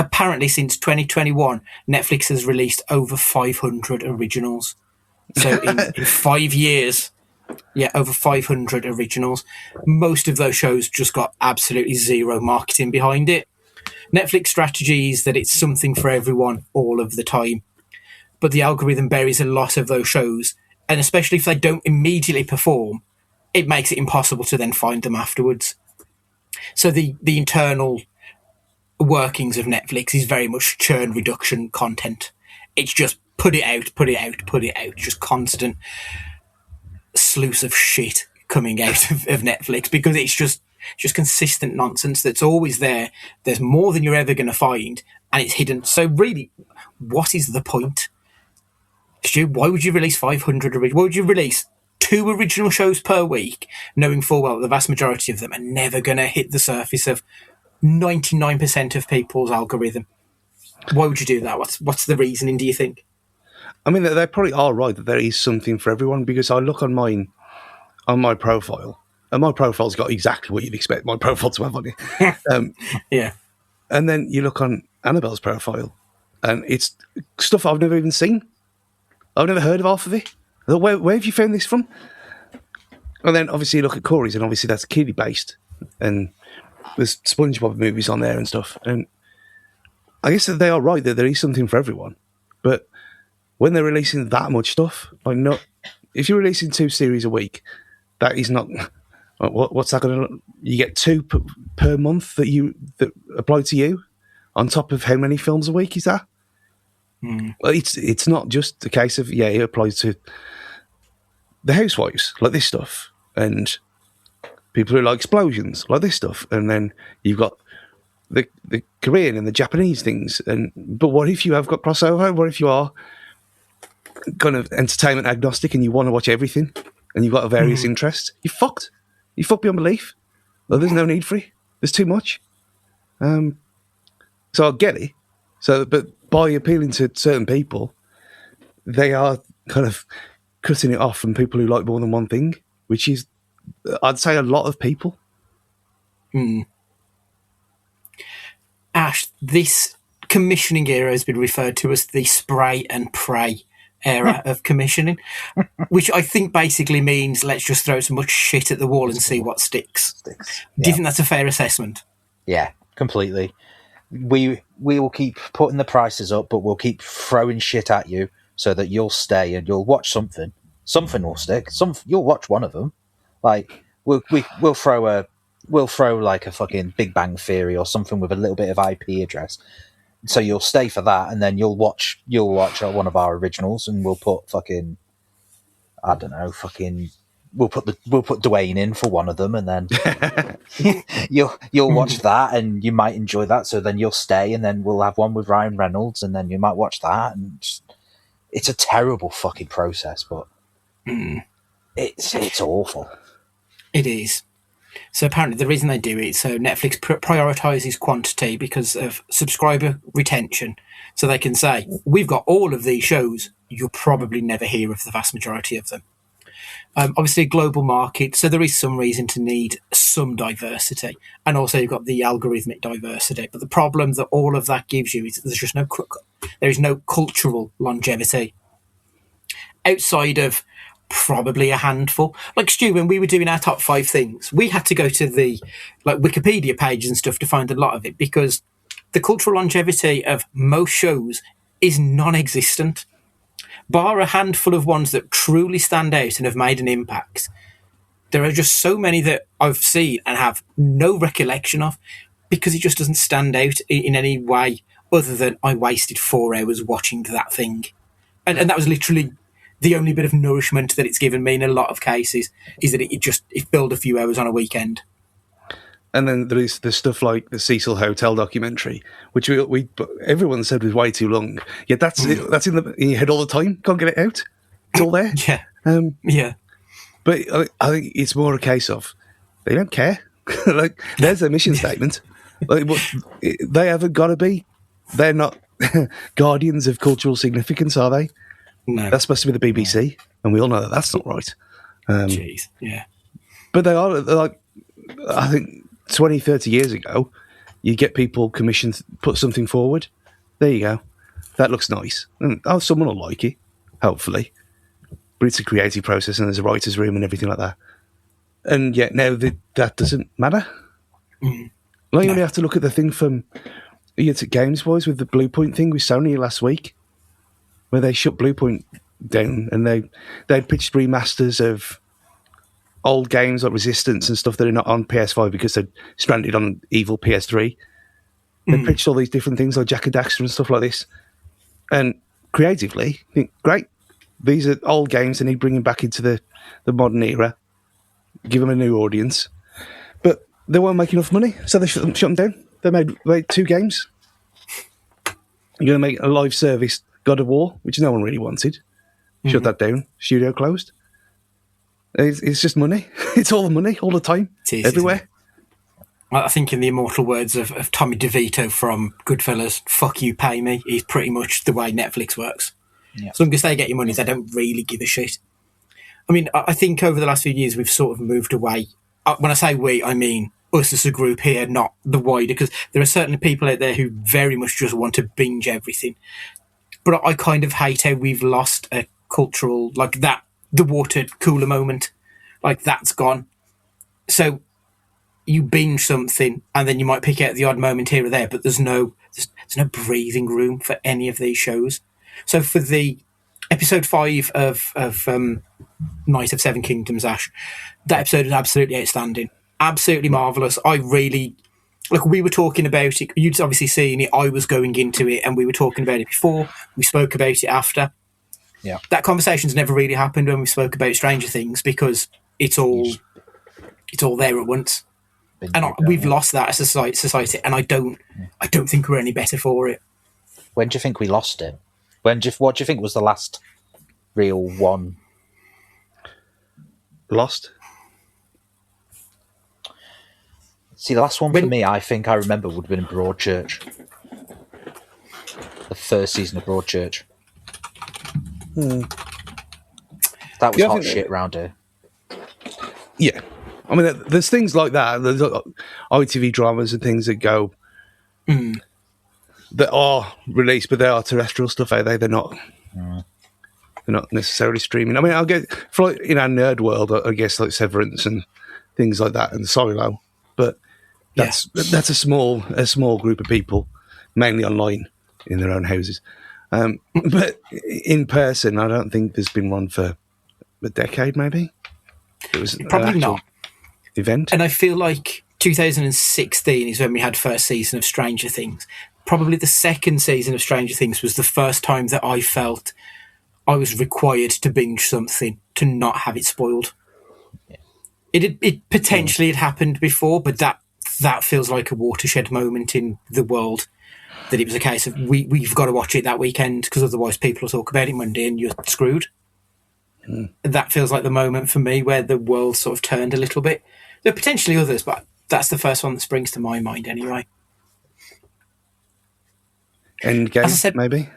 C: Apparently, since 2021, Netflix has released over 500 originals. So in 5 years, over 500 originals. Most of those shows just got absolutely zero marketing behind it. Netflix strategy is that it's something for everyone all of the time. But the algorithm buries a lot of those shows, and especially if they don't immediately perform, it makes it impossible to then find them afterwards. So the internal workings of Netflix is very much churn reduction content. It's just put it out, just constant sluice of shit coming out of Netflix, because it's just consistent nonsense that's always there. There's more than you're ever going to find, and it's hidden. So really, what is the point? Stu, why would you release 500? Why would you release 2 original shows per week, knowing full well the vast majority of them are never going to hit the surface of 99% of people's algorithm. Why would you do that? What's the reasoning, do you think?
D: I mean, they probably are right that there is something for everyone, because I look on my profile, and my profile's got exactly what you'd expect my profile to have on it.
C: Yeah.
D: And then you look on Annabelle's profile, and it's stuff I've never even seen. I've never heard of half of it. I thought, where have you found this from? And then obviously you look at Corey's, and obviously that's kiddie based, and there's SpongeBob movies on there and stuff. And I guess that they are right that there is something for everyone, but when they're releasing that much stuff, if you're releasing 2 series a week, that is not. What's that going to? You get 2 per month that apply to you, on top of how many films a week is that? Well, it's not just a case of it applies to the housewives like this stuff, and people who like explosions like this stuff, and then you've got the Korean and the Japanese things. But what if you have got crossover? What if you are kind of entertainment agnostic and you want to watch everything, and you've got a various interests? You're fucked. You're fucked beyond belief. Well, there's no need for it. There's too much. So I get it. But by appealing to certain people, they are kind of cutting it off from people who like more than one thing, which is, I'd say, a lot of people.
C: Ash, this commissioning era has been referred to as the spray and pray era of commissioning, which I think basically means let's just throw so much shit at the wall and see what sticks. Do you think that's a fair assessment? Yeah,
E: Completely. We will keep putting the prices up, but we'll keep throwing shit at you so that you'll stay and you'll watch something. Something will stick. You'll watch one of them. Like we'll throw like a fucking Big Bang Theory or something with a little bit of IP address. So you'll stay for that, and then you'll watch one of our originals, and we'll put fucking, I don't know, fucking. We'll put Dwayne in for one of them, and then you'll watch that, and you might enjoy that. So then you'll stay, and then we'll have one with Ryan Reynolds, and then you might watch that. And it's a terrible fucking process, but it's awful.
C: It is. So apparently the reason they do it, so Netflix prioritises quantity because of subscriber retention. So they can say, we've got all of these shows, you'll probably never hear of the vast majority of them. Obviously a global market, so there is some reason to need some diversity. And also you've got the algorithmic diversity. But the problem that all of that gives you is that there is no cultural longevity outside of probably a handful. Like Stu, when we were doing our top 5 things, we had to go to the Wikipedia pages and stuff to find a lot of it, because the cultural longevity of most shows is non-existent. Bar a handful of ones that truly stand out and have made an impact, there are just so many that I've seen and have no recollection of, because it just doesn't stand out in any way other than I wasted 4 hours watching that thing. And that was literally the only bit of nourishment that it's given me in a lot of cases, is that it filled a few hours on a weekend.
D: And then there's stuff like the Cecil Hotel documentary, which we everyone said was way too long. Yet that's in your head all the time. Can't get it out. It's all there.
C: Yeah. Yeah.
D: But I think it's more a case of they don't care. Like, there's their mission statement. Like, they haven't got to be. They're not guardians of cultural significance, are they?
C: No.
D: That's supposed to be the BBC, and we all know that that's not right.
C: Jeez. Yeah.
D: But they are, like, I think 20, 30 years ago, you get people commissioned, put something forward. There you go. That looks nice. And someone will like it, hopefully. But it's a creative process, and there's a writer's room and everything like that. And yet now that doesn't matter. You only have to look at the thing from Games Boys with the Bluepoint thing with Sony last week, where they shut Bluepoint down, and they'd pitched remasters of old games like Resistance and stuff that are not on PS5 because they're stranded on evil PS3. They pitched all these different things like Jack and Daxter and stuff like this. And creatively, I think, great. These are old games they need bringing back into the modern era. Give them a new audience. But they weren't making enough money, so they shut them down. They made 2 games. You're going to make a live service God of War, which no one really wanted. Shut that down. Studio closed. It's just money. It's all the money, all the time, everywhere.
C: I think in the immortal words of Tommy DeVito from Goodfellas, "Fuck you, pay me," is pretty much the way Netflix works.
E: Yeah.
C: As long as they get your money, they don't really give a shit. I mean, I think over the last few years we've sort of moved away. When I say we, I mean us as a group here, not the wider, because there are certainly people out there who very much just want to binge everything. But I kind of hate how we've lost a cultural, like that, the water cooler moment. Like, that's gone. So you binge something and then you might pick out the odd moment here or there, but there's no breathing room for any of these shows. So for the episode 5 of Night of Seven Kingdoms, Ash, that episode is absolutely outstanding, absolutely marvelous. I really, like, we were talking about it, you'd obviously seen it, I was going into it, and we were talking about it before, we spoke about it after.
E: Yeah,
C: that conversation's never really happened when we spoke about Stranger Things, because it's all there at once. And we've lost that as a society, and I don't think we're any better for it.
E: When do you think we lost it? What do you think was the last real one?
D: Lost?
E: See, the last one for me, I think I remember, would have been in Broadchurch. The first season of Broadchurch. That was hot shit round here.
D: Yeah. I mean, there's things like that. There's ITV dramas and things that go that are released, but they are terrestrial stuff. Are they? They're not. They're not necessarily streaming. I mean, I'll get for like, in our nerd world, I guess like Severance and things like that, and Silo. But that's a small group of people, mainly online in their own houses. But in person, I don't think there's been one for a decade. Maybe it was
C: probably not.
D: Event.
C: And I feel like 2016 is when we had first season of Stranger Things. Probably the second season of Stranger Things was the first time that I felt I was required to binge something to not have it spoiled. Yeah. It potentially had happened before, but that feels like a watershed moment in the world, that it was a case of we've got to watch it that weekend, because otherwise people will talk about it Monday and you're screwed. That feels like the moment for me where the world sort of turned a little bit. There are potentially others, but that's the first one that springs to my mind anyway.
D: Endgame, as I said, maybe?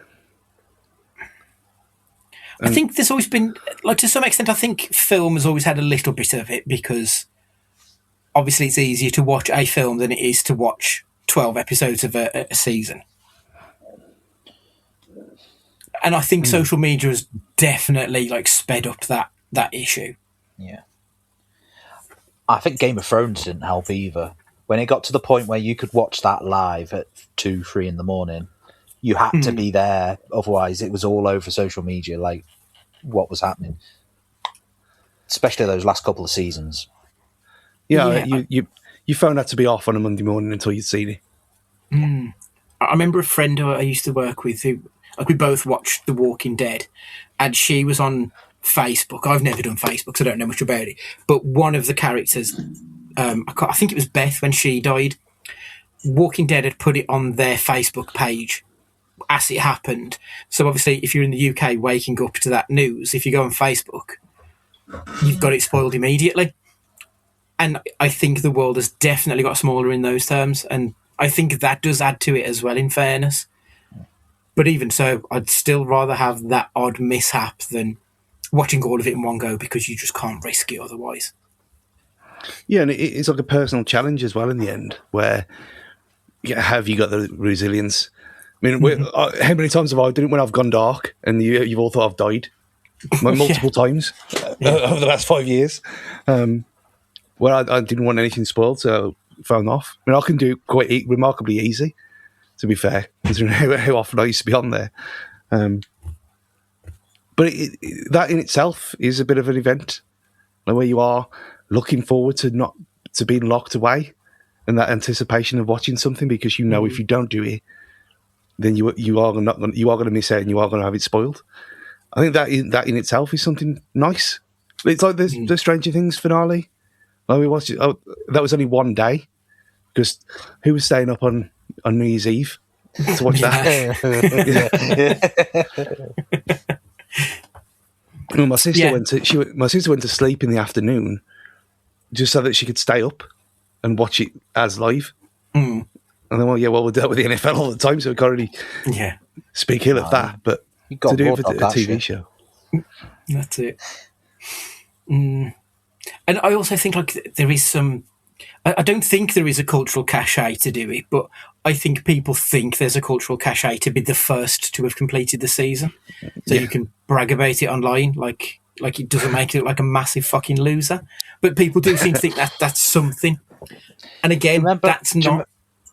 C: I think there's always been, like, to some extent, I think film has always had a little bit of it, because obviously it's easier to watch a film than it is to watch 12 episodes of a season. And I think social media has definitely, like, sped up that issue.
E: Yeah. I think Game of Thrones didn't help either. When it got to the point where you could watch that live at 2, 3 in the morning, you had to be there. Otherwise, it was all over social media, like, what was happening. Especially those last couple of seasons.
D: Yeah. You found that to be off on a Monday morning until you'd seen it.
C: I remember a friend who I used to work with who, like, we both watched The Walking Dead, and she was on Facebook. I've never done Facebook, so I don't know much about it. But one of the characters, I think it was Beth, when she died, Walking Dead had put it on their Facebook page as it happened. So obviously, if you're in the UK waking up to that news, if you go on Facebook, you've got it spoiled immediately. And I think the world has definitely got smaller in those terms, and I think that does add to it as well, in fairness. But even so, I'd still rather have that odd mishap than watching all of it in one go, because you just can't risk it otherwise.
D: Yeah, and it's like a personal challenge as well in the end, where have you got the resilience? I mean, how many times have I done it when I've gone dark and you've all thought I've died? Multiple times over the last 5 years. Where I didn't want anything spoiled, so I phoned off. I mean, I can do it quite remarkably easy, to be fair, considering how often I used to be on there. But that in itself is a bit of an event, where you are looking forward to being locked away, and that anticipation of watching something, because you know if you don't do it, then you are going to miss out and you are going to have it spoiled. I think that in itself is something nice. It's like the Stranger Things finale. Like we watched it. Oh, that was only one day, because who was staying up on New Year's Eve to watch that? Well, my sister went to sleep in the afternoon just so that she could stay up and watch it as live.
C: Mm.
D: And then, we'll do that with the NFL all the time, so we can't really speak ill of that. But to do it for a TV show.
C: That's it. And I also think like there is some... I don't think there is a cultural cachet to do it, but I think people think there's a cultural cachet to be the first to have completed the season. So you can brag about it online like it doesn't make it look like a massive fucking loser. But people do seem to think that that's something. And again, that's not...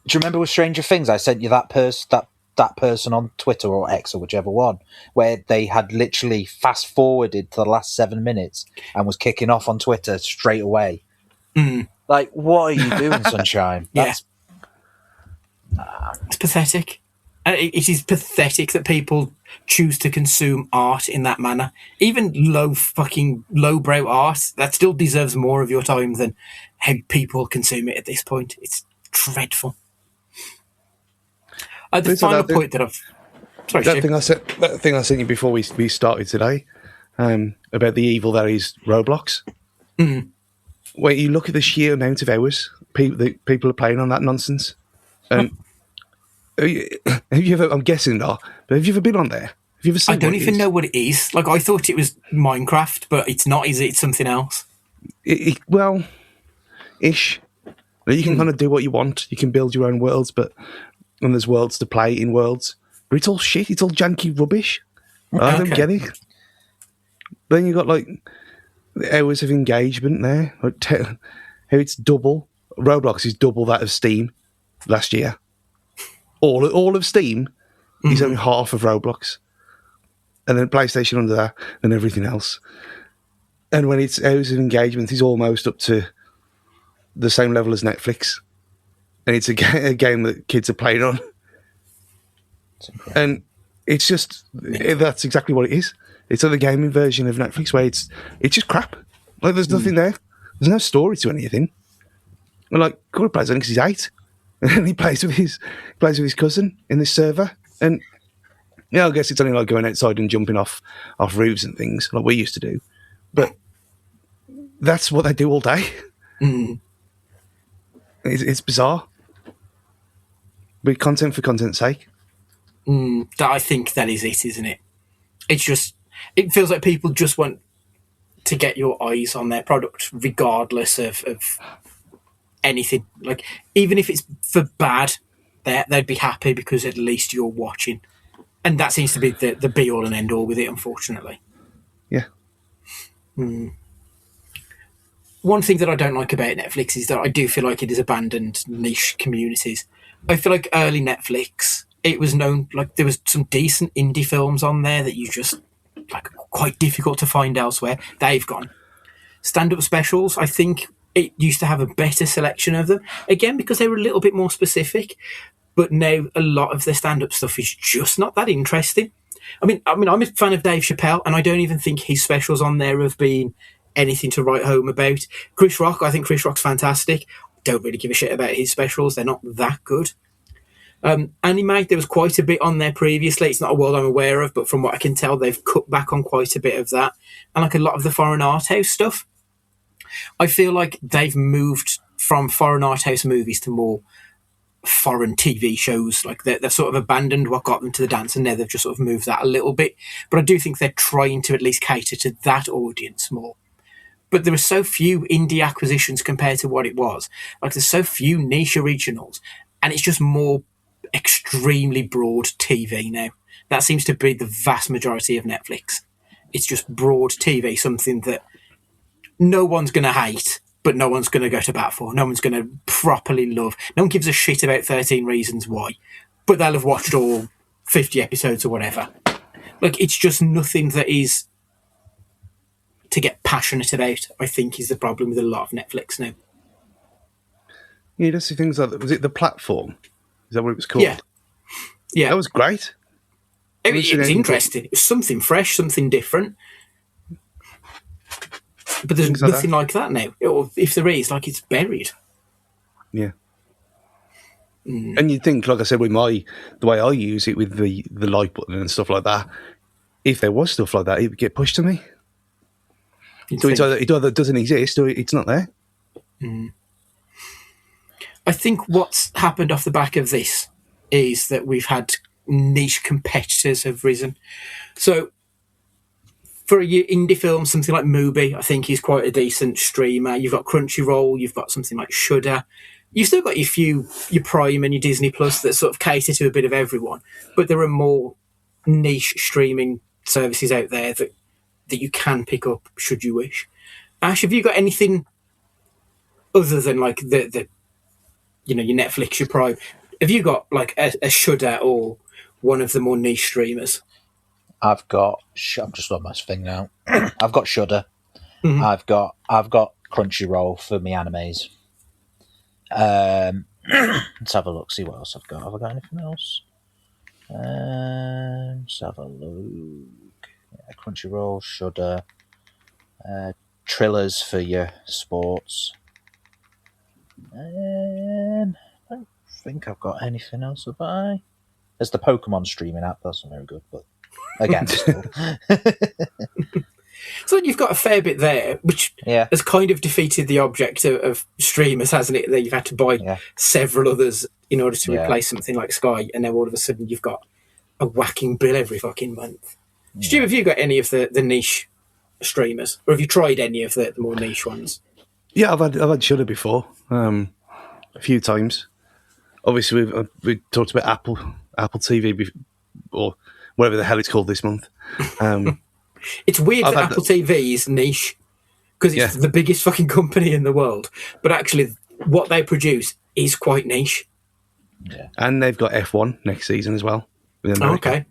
E: Do you remember with Stranger Things? I sent you that person on Twitter or X or whichever one, where they had literally fast forwarded to the last 7 minutes and was kicking off on Twitter straight away.
C: Mm.
E: Like, what are you doing, Sunshine?
C: It's pathetic. It is pathetic that people choose to consume art in that manner. Even lowbrow art, that still deserves more of your time than how people consume it at this point. It's dreadful. The final point that I've... Sorry,
D: that thing I sent you before we started today, about the evil that is Roblox.
C: Mm.
D: When you look at the sheer amount of hours people are playing on that nonsense, have you ever? I'm guessing not, but have you ever been on there? Have you ever seen?
C: I don't even know what it is. Like, I thought it was Minecraft, but it's not. Is it? It's something else.
D: Well, ish. You can kind of do what you want. You can build your own worlds, and there's worlds to play in worlds. But it's all shit. It's all janky rubbish. I don't get it. Then you got like the hours of engagement there. Like how it's double. Roblox is double that of Steam last year. All of Steam is only half of Roblox, and then PlayStation under that, and everything else. And when it's hours of engagement, is almost up to the same level as Netflix, and it's a game that kids are playing on. And it's just that's exactly what it is. It's like the gaming version of Netflix, where it's just crap. Like there's nothing there. There's no story to anything. And like Corey plays, I think he's 8, and he plays with his cousin in this server. And I guess it's only like going outside and jumping off roofs and things like we used to do. But that's what they do all day.
C: Mm.
D: It's bizarre. But content for content's sake.
C: I think that is it, isn't it? It's just, it feels like people just want to get your eyes on their product, regardless of anything. Like, even if it's for bad, they'd be happy because at least you're watching. And that seems to be the be-all and end-all with it, unfortunately.
D: Yeah.
C: One thing that I don't like about Netflix is that I do feel like it has abandoned niche communities. I feel like early Netflix, it was known, like there was some decent indie films on there that you just, like, quite difficult to find elsewhere. They've gone. Stand-up specials, I think it used to have a better selection of them. Again, because they were a little bit more specific. But now a lot of their stand-up stuff is just not that interesting. I mean, I'm a fan of Dave Chappelle, and I don't even think his specials on there have been anything to write home about. Chris Rock, I think Chris Rock's fantastic. Don't really give a shit about his specials. They're not that good. Anime, there was quite a bit on there previously. It's not a world I'm aware of, but from what I can tell, they've cut back on quite a bit of that. And like a lot of the foreign art house stuff, I feel like they've moved from foreign art house movies to more foreign TV shows. Like they've sort of abandoned what got them to the dance, and now they've just sort of moved that a little bit. But I do think they're trying to at least cater to that audience more. But there are so few indie acquisitions compared to what it was. Like there's so few niche originals, and it's just more extremely broad TV now. That seems to be the vast majority of Netflix. It's just broad TV, something that no one's going to hate, but no one's going to go to bat for. No one's going to properly love. No one gives a shit about 13 Reasons Why, but they'll have watched all 50 episodes or whatever. Like, it's just nothing that is to get passionate about, I think, is the problem with a lot of Netflix now.
D: Yeah, you see things like, was it The Platform? Is that what it was called? Yeah. That was great.
C: It was interesting. It was something fresh, something different. But there's nothing like that now. Or if there is, like, it's buried.
D: Yeah. And you'd think, like I said, with the way I use it with the like button and stuff like that, if there was stuff like that, it would get pushed to me. So it either doesn't exist or it's not there.
C: I think what's happened off the back of this is that we've had niche competitors have risen. So for a indie film, something like Mubi, I think is quite a decent streamer. You've got Crunchyroll, you've got something like Shudder. You've still got your Prime and your Disney Plus that sort of cater to a bit of everyone, but there are more niche streaming services out there that you can pick up should you wish. Ash, have you got anything other than like the your Netflix, your Prime? Have you got like a Shudder or one of the more niche streamers?
E: I'm just on my thing now. I've got Shudder.
C: Mm-hmm.
E: I've got Crunchyroll for me animes. Let's have a look. See what else I've got. Have I got anything else? Let's have a look. Yeah, Crunchyroll, Shudder, Trillers for your sports. I don't think I've got anything else to buy. There's the Pokemon streaming app. That's not very good, but again, still.
C: So you've got a fair bit there, which has kind of defeated the object of streamers, hasn't it? That you've had to buy several others in order to replace something like Sky, and now all of a sudden you've got a whacking bill every fucking month. Stu, have you got any of the niche streamers, or have you tried any of the more niche ones?
D: Yeah, I've had Shudder before, a few times. Obviously, we talked about Apple TV or whatever the hell it's called this month.
C: It's weird that Apple TV is niche because it's the biggest fucking company in the world, but actually what they produce is quite niche.
D: Yeah. And they've got F1 next season as well.
C: Okay.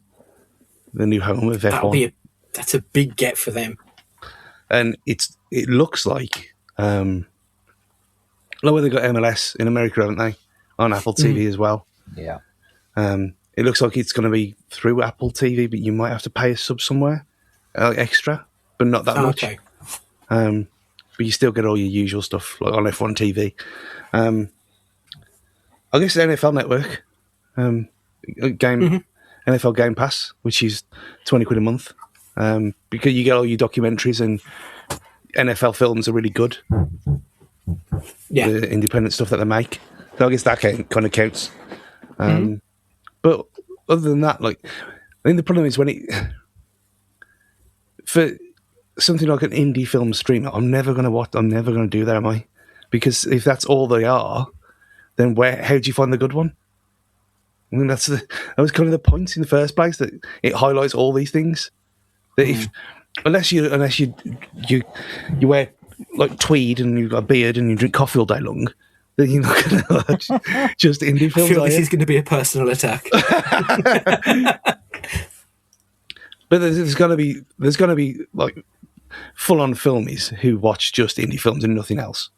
D: The new home of F1.
C: That's a big get for them.
D: And it looks like they've got MLS in America, haven't they? On Apple TV as well.
E: Yeah.
D: It looks like it's going to be through Apple TV, but you might have to pay a sub somewhere extra, but not that much.
C: Okay.
D: But you still get all your usual stuff like on F1 TV. I guess the NFL Network, NFL Game Pass, which is £20 a month, because you get all your documentaries and NFL films are really good.
C: Yeah,
D: the independent stuff that they make. So I guess that kind of counts. But other than that, like, I think the problem is for something like an indie film streamer, I'm never going to do that, am I? Because if that's all they are, then how do you find the good one? I mean, that was kind of the point in the first place, that it highlights all these things. That unless you wear like tweed and you've got a beard and you drink coffee all day long, then you're not going to just indie films.
C: I feel this is going to be a personal attack.
D: But there's going to be like full-on filmies who watch just indie films and nothing else,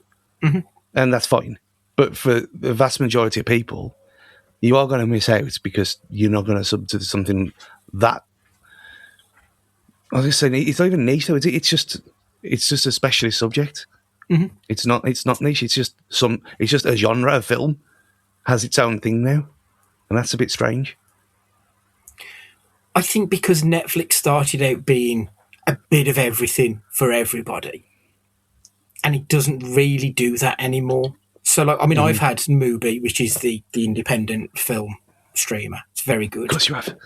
D: and that's fine. But for the vast majority of people, you are going to miss out because you're not going to sub to something that. I was just saying, it's not even niche though. It's just a specialist subject. It's not niche. It's just a genre of film has its own thing now, and that's a bit strange.
C: I think because Netflix started out being a bit of everything for everybody, and it doesn't really do that anymore. So, like, I mean, I've had Mubi, which is the independent film streamer. It's very good.
D: Of course you have.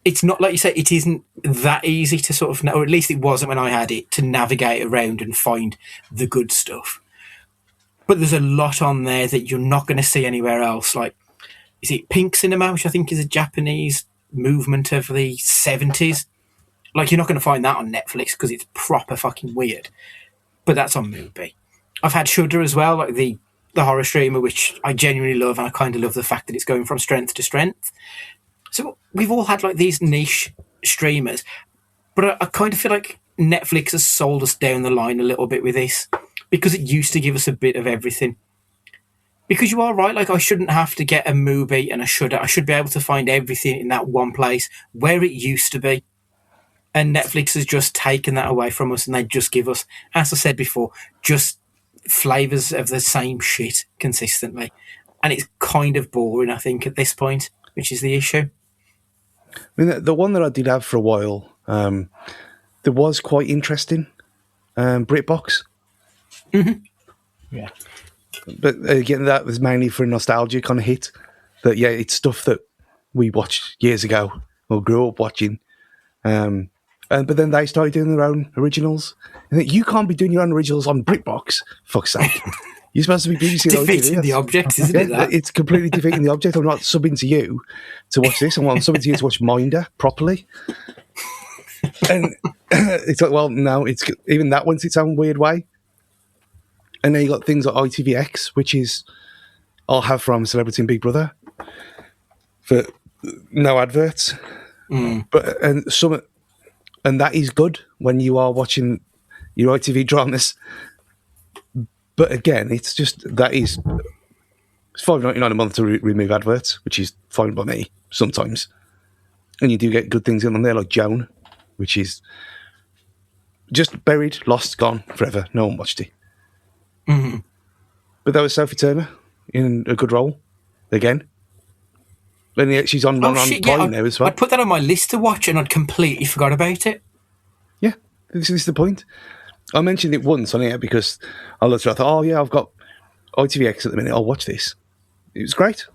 C: It's not, like you say, it isn't that easy to sort of, or at least it wasn't when I had it, to navigate around and find the good stuff. But there's a lot on there that you're not going to see anywhere else. Like, is it Pink Cinema, which I think is a Japanese movement of the 70s? Like, you're not going to find that on Netflix because it's proper fucking weird. But that's on Mubi. I've had Shudder as well, like the horror streamer, which I genuinely love, and I kind of love the fact that it's going from strength to strength. So we've all had like these niche streamers, but I kind of feel like Netflix has sold us down the line a little bit with this, because it used to give us a bit of everything. Because you are right, like, I shouldn't have to get a Mubi and a Shudder. I should be able to find everything in that one place where it used to be. And Netflix has just taken that away from us, and they just give us, as I said before, just flavours of the same shit consistently. And it's kind of boring, I think, at this point, which is the issue.
D: I mean, the one that I did have for a while, that was quite interesting, BritBox.
C: Yeah.
D: But again, that was mainly for a nostalgia kind of hit. That it's stuff that we watched years ago or grew up watching. But then they started doing their own originals. And that you can't be doing your own originals on BritBox, fuck's sake. You're supposed to be BBC
C: defeating the object, isn't it? That?
D: It's completely defeating the object. I'm not subbing to you to watch this. I'm subbing to you to watch Minder properly. And it's like, well, no, it's even that went its own weird way. And then you got things like ITVX, which is I'll have from Celebrity and Big Brother for no adverts. But and that is good when you are watching your ITV dramas. But again, it's just it's $5.99 a month to remove adverts, which is fine by me sometimes. And you do get good things in on there, like Joan, which is just buried, lost, gone forever. No one watched it.
C: Mm-hmm.
D: But that was Sophie Turner in a good role again. And she's on Prime now as well.
C: I'd put that on my list to watch, and I'd completely forgot about it.
D: Yeah, this is the point. I mentioned it once on here because I looked at it, I thought, I've got ITVX at the minute, I'll watch this. It was great.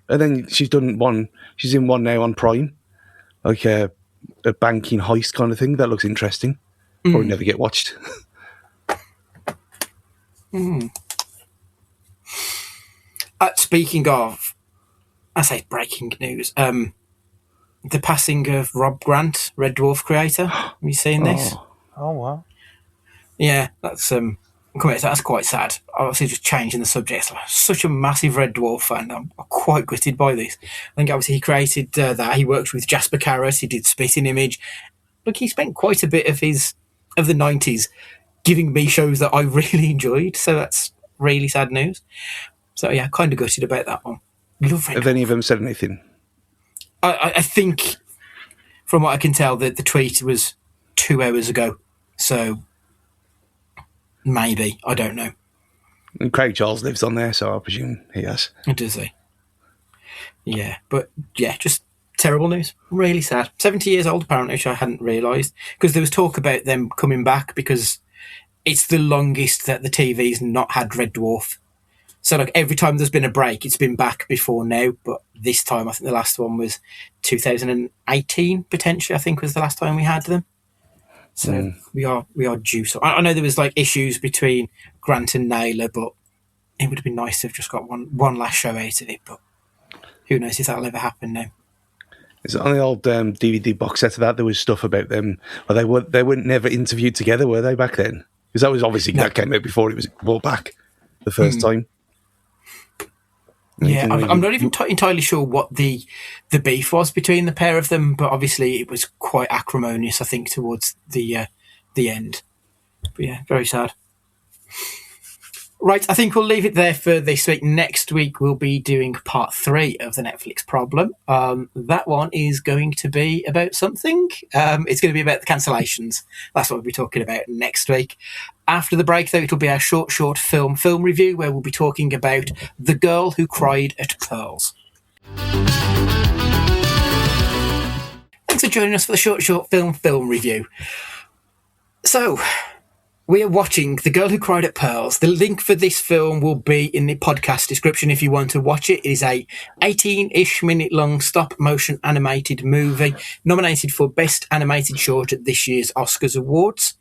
D: And then she's in one now on Prime, like a banking heist kind of thing. That looks interesting. Probably never get watched.
C: Speaking of, I say breaking news, the passing of Rob Grant, Red Dwarf creator. Have you seen this?
E: Oh, wow.
C: Yeah, that's quite sad. Obviously, just changing the subject. I'm such a massive Red Dwarf fan. I'm quite gutted by this. I think obviously he created that. He worked with Jasper Carrot. He did Spitting Image. Look, he spent quite a bit of the 90s giving me shows that I really enjoyed. So that's really sad news. So yeah, kind of gutted about that one. Love Red Dwarf.
D: Have any of them said anything?
C: I think, from what I can tell, that the tweet was 2 hours ago. So maybe, I don't know.
D: And Craig Charles lives on there, so I presume he has.
C: Does he? Yeah, but yeah, just terrible news. Really sad. 70 years old, apparently, which I hadn't realised. Because there was talk about them coming back because it's the longest that the TV's not had Red Dwarf. So like every time there's been a break, it's been back before now. But this time, I think the last one was 2018, potentially, I think was the last time we had them. So we are due. So I know there was like issues between Grant and Naylor, but it would have been nice to have just got one last show out of it. But who knows if that'll ever happen now.
D: Is it on the old DVD box set of that? There was stuff about them. Well, they weren't never interviewed together, were they, back then? Because that was obviously that came out before it was brought back the first time.
C: Yeah, I'm not even entirely sure what the beef was between the pair of them, but obviously it was quite acrimonious, I think, towards the end. But yeah, very sad. Right, I think we'll leave it there for this week. Next week we'll be doing part 3 of the Netflix problem. That one is going to be about something. It's going to be about the cancellations. That's what we'll be talking about next week. After the break, though, it'll be our short film review, where we'll be talking about The Girl Who Cried at Pearls. Thanks for joining us for the short film review. So, we are watching The Girl Who Cried at Pearls. The link for this film will be in the podcast description if you want to watch it. It is a 18-ish minute long stop motion animated movie nominated for Best Animated Short at this year's Oscars Awards.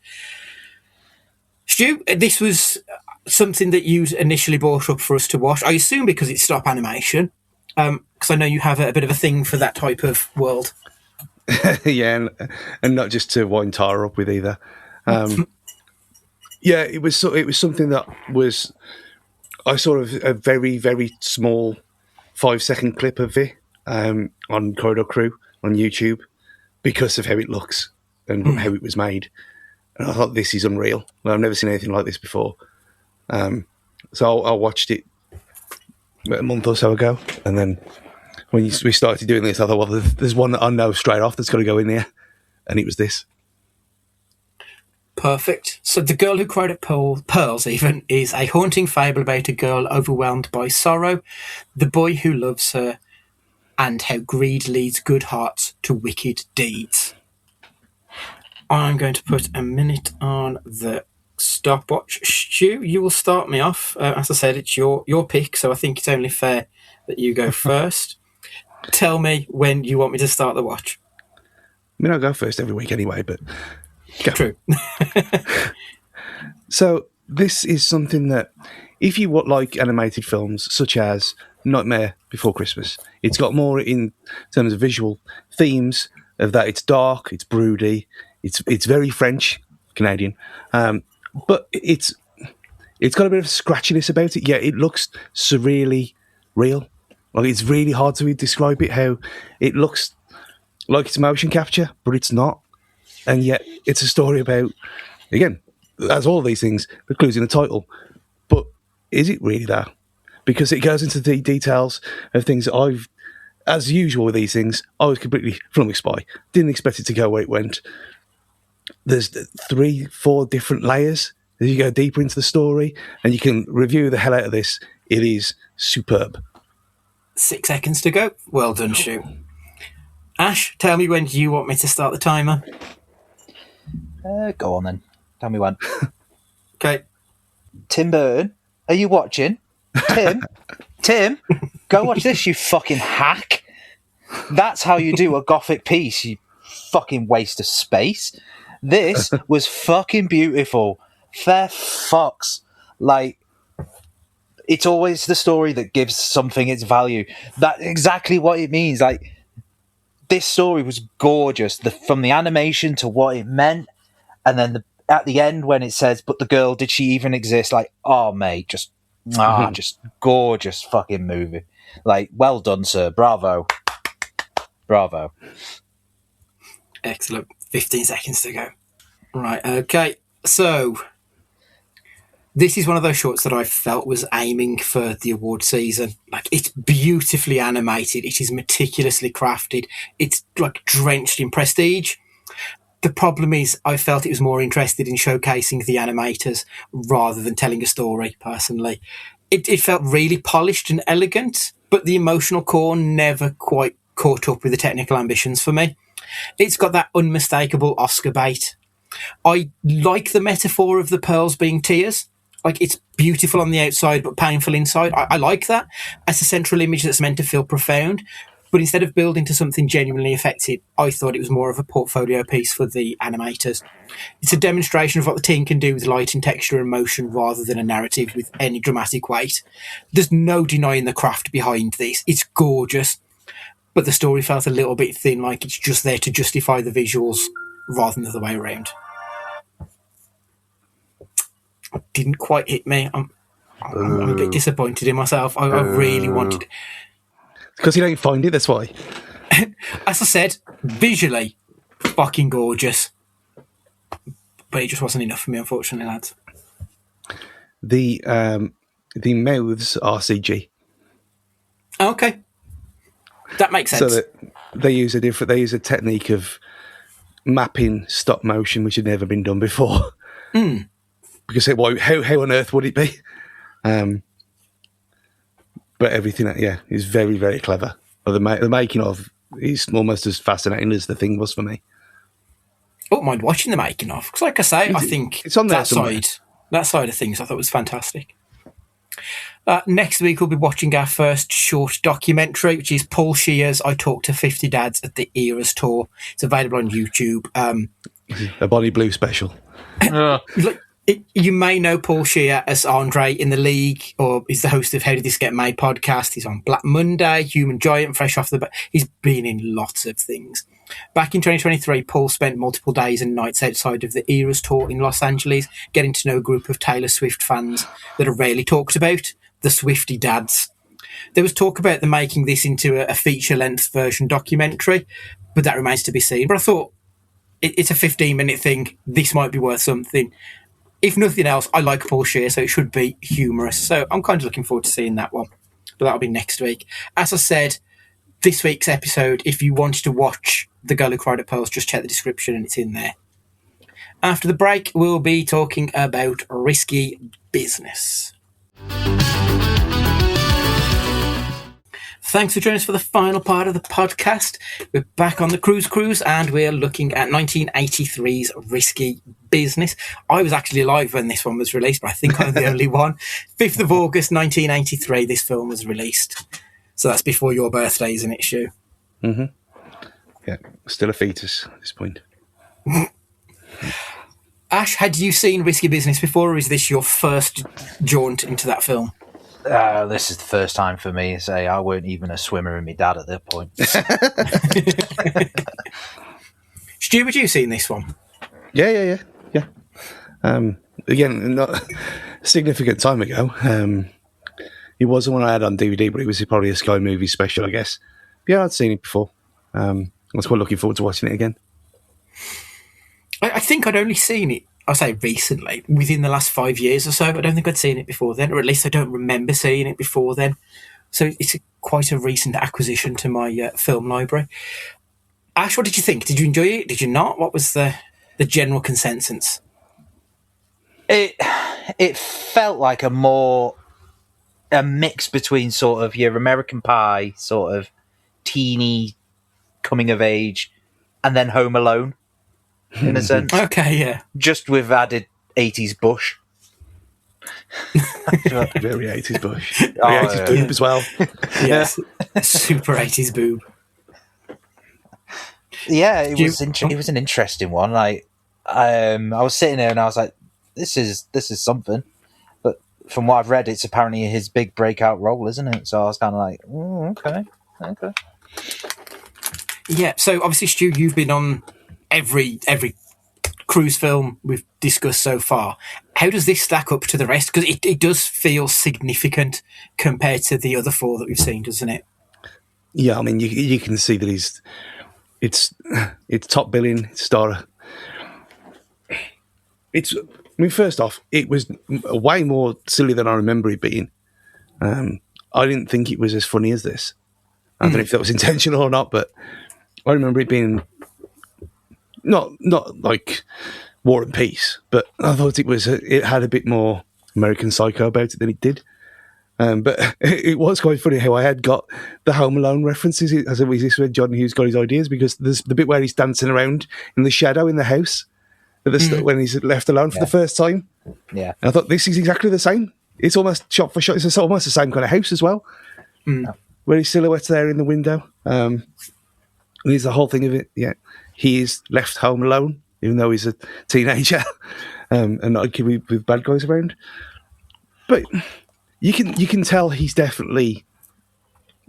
C: Stu, this was something that you initially brought up for us to watch, I assume because it's stop animation, because I know you have a bit of a thing for that type of world.
D: Yeah, and not just to wind Tara up with either. Yeah, it was something that was. I saw a very, very small 5-second clip of it on Corridor Crew on YouTube because of how it looks and how it was made. And I thought, this is unreal. I've never seen anything like this before. So I watched it a month or so ago, and then when we started doing this, I thought, well, there's one that I know straight off that's got to go in there, and it was this.
C: Perfect. So The Girl Who Cried at Pearls even is a haunting fable about a girl overwhelmed by sorrow, the boy who loves her, and how greed leads good hearts to wicked deeds. I'm going to put a minute on the stopwatch. Stu, you will start me off. As I said, it's your pick, so I think it's only fair that you go first. Tell me when you want me to start the watch.
D: I mean, I'll go first every week anyway, but go.
C: True.
D: So this is something that, if you like animated films such as Nightmare Before Christmas, it's got more in terms of visual themes of that. It's dark, it's broody, it's very French Canadian, but it's got a bit of scratchiness about it. Yeah, it looks surreally real. Like, it's really hard to describe it, how it looks like it's motion capture, but it's not. And yet it's a story about, again, as all of these things, the clues in the title. But is it really that? Because it goes into the details of things that I've, as usual with these things, I was completely flummoxed by. Didn't expect it to go where it went. There's 3-4 different layers as you go deeper into the story, and you can review the hell out of this. It is superb.
C: 6 seconds to go. Well done, Stu. Ash, tell me when you want me to start the timer.
E: Go on then. Tell me when.
C: Okay.
E: Tim Burton, are you watching? Tim, go watch this, you fucking hack. That's how you do a gothic piece, you fucking waste of space. This was fucking beautiful. Fair fucks. Like, it's always the story that gives something its value. That's exactly what it means. Like, this story was gorgeous. From the animation to what it meant, and then at the end when it says, "But the girl, did she even exist?" Like, oh mate, just gorgeous fucking movie. Like, well done, sir. Bravo.
C: Excellent. 15 seconds to go. Right, okay. So, this is one of those shorts that I felt was aiming for the award season. Like, it's beautifully animated. It is meticulously crafted. It's, like, drenched in prestige. The problem is I felt it was more interested in showcasing the animators rather than telling a story, personally. It felt really polished and elegant, but the emotional core never quite caught up with the technical ambitions for me. It's got that unmistakable Oscar bait. I like the metaphor of the pearls being tears. Like, it's beautiful on the outside but painful inside. I like that as a central image that's meant to feel profound. But instead of building to something genuinely effective, I thought it was more of a portfolio piece for the animators. It's a demonstration of what the team can do with light and texture and motion rather than a narrative with any dramatic weight. There's no denying the craft behind this. It's gorgeous, but the story felt a little bit thin, like it's just there to justify the visuals rather than the other way around. It didn't quite hit me. I'm a bit disappointed in myself. I really wanted...
D: Because you don't find it, that's why.
C: As I said, visually, fucking gorgeous. But it just wasn't enough for me, unfortunately, lads.
D: The mouths are CG.
C: Okay. That makes sense.
D: So that they use a technique of mapping stop motion, which had never been done before.
C: Mm.
D: Because how on earth would it be? But everything, is very, very clever. Or the making of is almost as fascinating as the thing was for me.
C: I don't mind watching the making of, because like I say, I think
D: it's on there
C: that side of things I thought was fantastic. Next week we'll be watching our first short documentary, which is Paul Shear's I Talked to 50 Dads at the Eras Tour. It's available on YouTube.
D: A Bonnie Blue special.
C: You may know Paul Shear as Andre in The League, or he's the host of How Did This Get Made podcast. He's on Black Monday, Human Giant, Fresh Off the Bat. He's been in lots of things. Back in 2023, Paul spent multiple days and nights outside of the Eras Tour in Los Angeles, getting to know a group of Taylor Swift fans that are rarely talked about, the Swiftie Dads. There was talk about them making this into a feature-length version documentary, but that remains to be seen. But I thought, it's a 15-minute thing. This might be worth something. If nothing else, I like Paul Shear, so it should be humorous. So I'm kind of looking forward to seeing that one. But that'll be next week. As I said, this week's episode, if you wanted to watch The Girl Who Cried at Pearls, just check the description and it's in there. After the break, we'll be talking about risky business. Thanks for joining us for the final part of the podcast. We're back on the cruise, and we're looking at 1983's Risky Business. I was actually alive when this one was released, but I think I'm the only one. 5th of August, 1983, this film was released. So that's before your birthday, isn't it, Stu?
D: Mm-hmm. Yeah, still a fetus at this point.
C: Ash, had you seen Risky Business before, or is this your first jaunt into that film?
E: This is the first time for me. Say, I weren't even a swimmer in my dad at that point.
C: Stu, had you seen this one?
D: Yeah. Again, not a significant time ago. It wasn't one I had on DVD, but it was probably a Sky Movie special, I guess. But yeah, I'd seen it before. I was quite looking forward to watching it again.
C: I think I'd only seen it, I say recently, within the last 5 years or so. I don't think I'd seen it before then, or at least I don't remember seeing it before then. So it's quite a recent acquisition to my film library. Ash, what did you think? Did you enjoy it? Did you not? What was the general consensus?
E: It felt like a mix between sort of your American Pie, sort of teeny coming of age, and then Home Alone, in a sense.
C: Okay, yeah.
E: Just with added 80s bush.
D: Very 80s bush. Very 80s
E: yeah.
D: boob as well.
C: Yes. Super 80s boob.
E: Yeah, it was an interesting one. Like, I was sitting there and I was like, this is something. But from what I've read, it's apparently his big breakout role, isn't it? So I was kind of like, okay.
C: Yeah, so obviously, Stu, you've been on every cruise film we've discussed so far. How does this stack up to the rest? Because it does feel significant compared to the other 4 that we've seen, doesn't it?
D: Yeah, I mean, you can see that it's top billing. First off, it was way more silly than I remember it being. I didn't think it was as funny as this. I don't know if that was intentional or not, but I remember it being not like War and Peace, but I thought it had a bit more American Psycho about it than it did. But it was quite funny how I had got the Home Alone references. I said, is this where John Hughes got his ideas? Because there's the bit where he's dancing around in the shadow in the house when he's left alone for the first time.
E: Yeah.
D: And I thought, this is exactly the same. It's almost shot for shot. It's almost the same kind of house as well. Where his silhouette's there in the window. And there's the whole thing of it. Yeah. He is left home alone, even though he's a teenager and not a kid with bad guys around. But you can tell he's definitely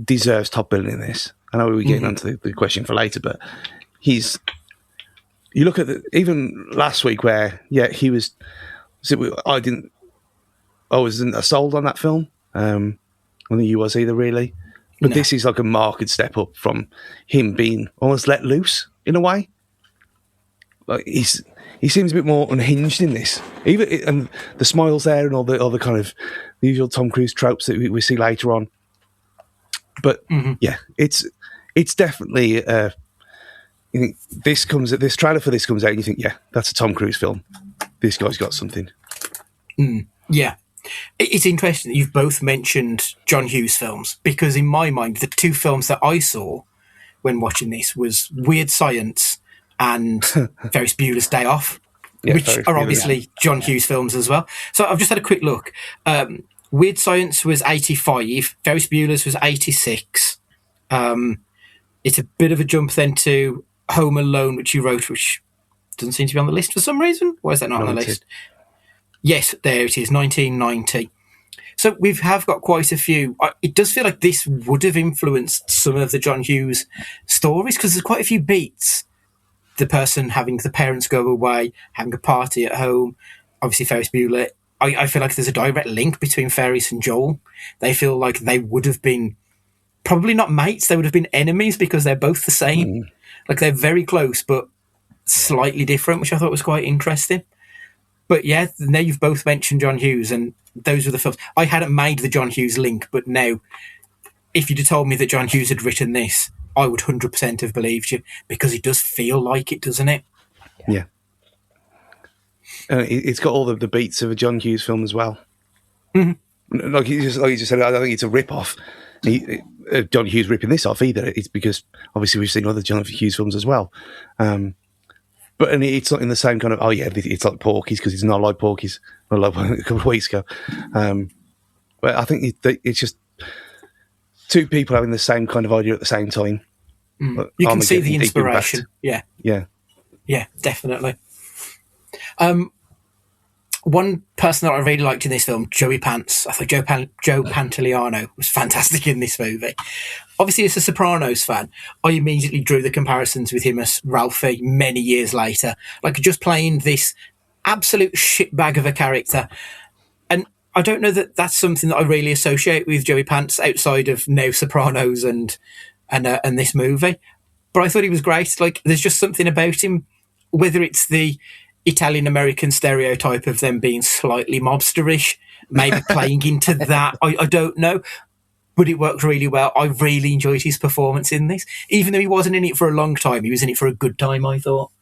D: deserves top billing in this. I know we're getting onto the question for later, but you look at even last week where he was. I wasn't sold on that film. I don't think you was either, really. But this is like a marked step up from him being almost let loose in a way. Like he seems a bit more unhinged in this. And the smiles there and all the kind of the usual Tom Cruise tropes that we see later on. But it's definitely. You think this trailer for this comes out, and you think, yeah, that's a Tom Cruise film. This guy's got something.
C: Yeah. It's interesting that you've both mentioned John Hughes films, because in my mind, the 2 films that I saw when watching this was Weird Science and Ferris Bueller's Day Off, which are obviously John Hughes films as well. So I've just had a quick look. Weird Science was 85, Ferris Bueller's was 86. It's a bit of a jump then to Home Alone, which you wrote, which doesn't seem to be on the list for some reason. Why is that not on the list? Yes, there it is, 1990. So we have got quite a few. It does feel like this would have influenced some of the John Hughes stories, because there's quite a few beats. The person having the parents go away, having a party at home, obviously Ferris Bueller. I feel like there's a direct link between Ferris and Joel. They feel like they would have been probably not mates, they would have been enemies, because they're both the same. Like, they're very close, but slightly different, which I thought was quite interesting. But yeah, now you've both mentioned John Hughes, and those were the films. I hadn't made the John Hughes link, but now, if you'd have told me that John Hughes had written this, I would 100% have believed you, because it does feel like it, doesn't it?
D: Yeah. It's got all the beats of a John Hughes film as well. like you just said, I don't think it's a rip-off. John Hughes ripping this off either. It's because obviously we've seen other John Hughes films as well. But it's not in the same kind of, it's like Porky's because it's not like Porky's, like a couple of weeks ago. But I think it's just two people having the same kind of idea at the same time.
C: You can see the inspiration. Yeah, definitely. One person that I really liked in this film, Joey Pants. I thought Joe Pantoliano was fantastic in this movie. Obviously, as a Sopranos fan, I immediately drew the comparisons with him as Ralphie many years later. Like, just playing this absolute shitbag of a character. And I don't know that that's something that I really associate with Joey Pants outside of now Sopranos and this movie. But I thought he was great. Like, there's just something about him, whether it's the Italian-American stereotype of them being slightly mobsterish, maybe playing into that. I don't know. But it worked really well. I really enjoyed his performance in this. Even though he wasn't in it for a long time, he was in it for a good time, I thought.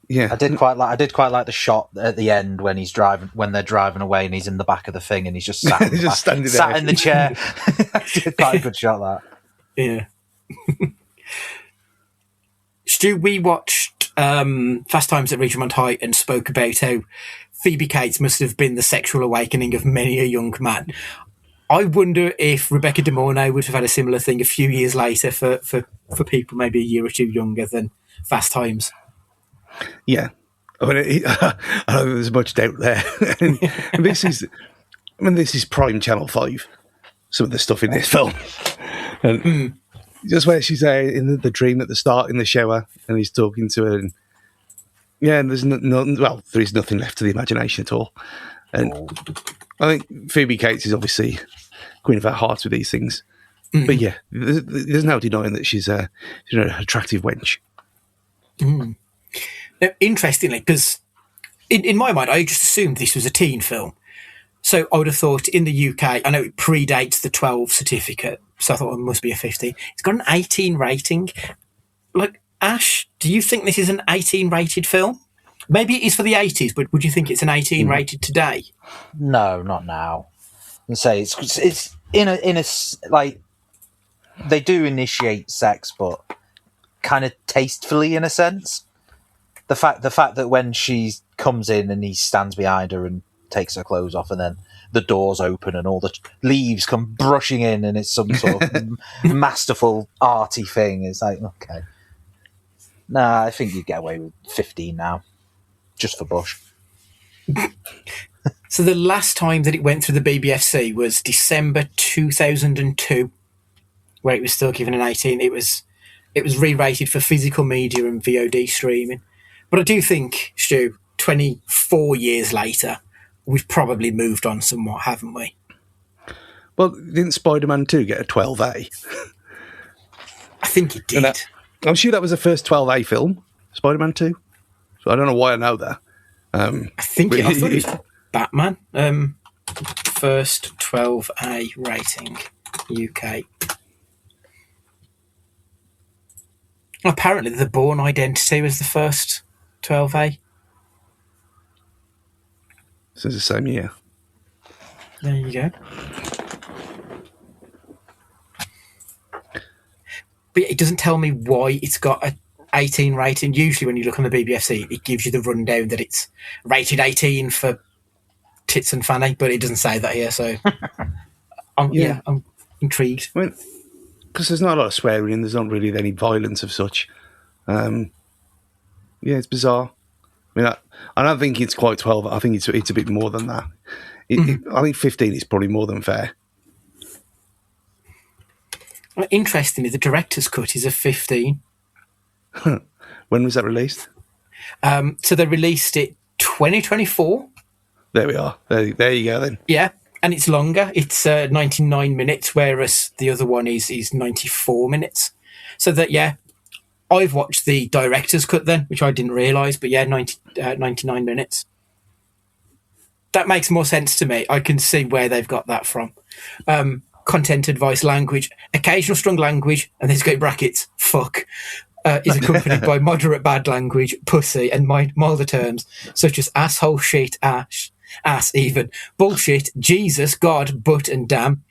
D: Yeah.
E: I did quite like the shot at the end when they're driving away and he's in the back of the thing and he's just sat in the chair. Quite a good shot, that.
C: Yeah. Stu, we watched Fast Times at Ridgemont High and spoke about how Phoebe Cates must have been the sexual awakening of many a young man. I wonder if Rebecca De Mornay would have had a similar thing a few years later for people maybe a year or two younger than Fast Times.
D: Yeah. I mean, I don't think there's much doubt there. and this is prime Channel 5, some of the stuff in this film. And just where she's there in the dream at the start in the shower and he's talking to her. And there's there is nothing left to the imagination at all. And I think Phoebe Cates is obviously queen of our hearts with these things. Mm-hmm. But yeah, there's no denying that she's an attractive wench.
C: Mm. Now, interestingly, because in my mind, I just assumed this was a teen film. So I would have thought in the UK, I know it predates the 12 certificate, so I thought it must be a 15. It's got an 18 rating. Like, Ash, do you think this is an 18 rated film? Maybe it is for the 80s, but would you think it's an 18 rated today?
E: No, not now. And say it's in a like, they do initiate sex, but kind of tastefully in a sense. The fact that when she comes in and he stands behind her and takes her clothes off, and then the doors open and all the leaves come brushing in, and it's some sort of masterful arty thing. It's like, okay, nah, I think you get away with 15 now, just for Bush.
C: So the last time that it went through the BBFC was December 2002, where it was still given an 18. It was re-rated for physical media and VOD streaming. But I do think, Stu, 24 years later, we've probably moved on somewhat, haven't we?
D: Well, didn't Spider-Man 2 get a 12A?
C: I think it did.
D: I'm sure that was the first 12A film, Spider-Man 2. So I don't know why I know that.
C: I thought it was Batman. First 12A rating, UK. Apparently, The Bourne Identity was the first 12A.
D: So it's the same year.
C: There you go. But it doesn't tell me why it's got a 18 rating. Usually when you look on the BBFC, it gives you the rundown that it's rated 18 for tits and fanny, but it doesn't say that here, so I'm intrigued.
D: I mean, because there's not a lot of swearing, there's not really any violence of such. It's bizarre. I mean, I don't think it's quite 12. I think it's a bit more than that. I think 15 is probably more than fair.
C: Well, interestingly, the director's cut is a 15.
D: When was that released?
C: So they released it 2024.
D: There we are. There you go then.
C: Yeah, and it's longer. It's 99 minutes, whereas the other one is 94 minutes. So that, I've watched the director's cut then, which I didn't realise, but 99 minutes. That makes more sense to me. I can see where they've got that from. Content advice language, occasional strong language, and there's got brackets, fuck, is accompanied by moderate bad language, pussy, and milder terms, such as asshole, shit, ash. ass even, bullshit, Jesus, God, but and damn.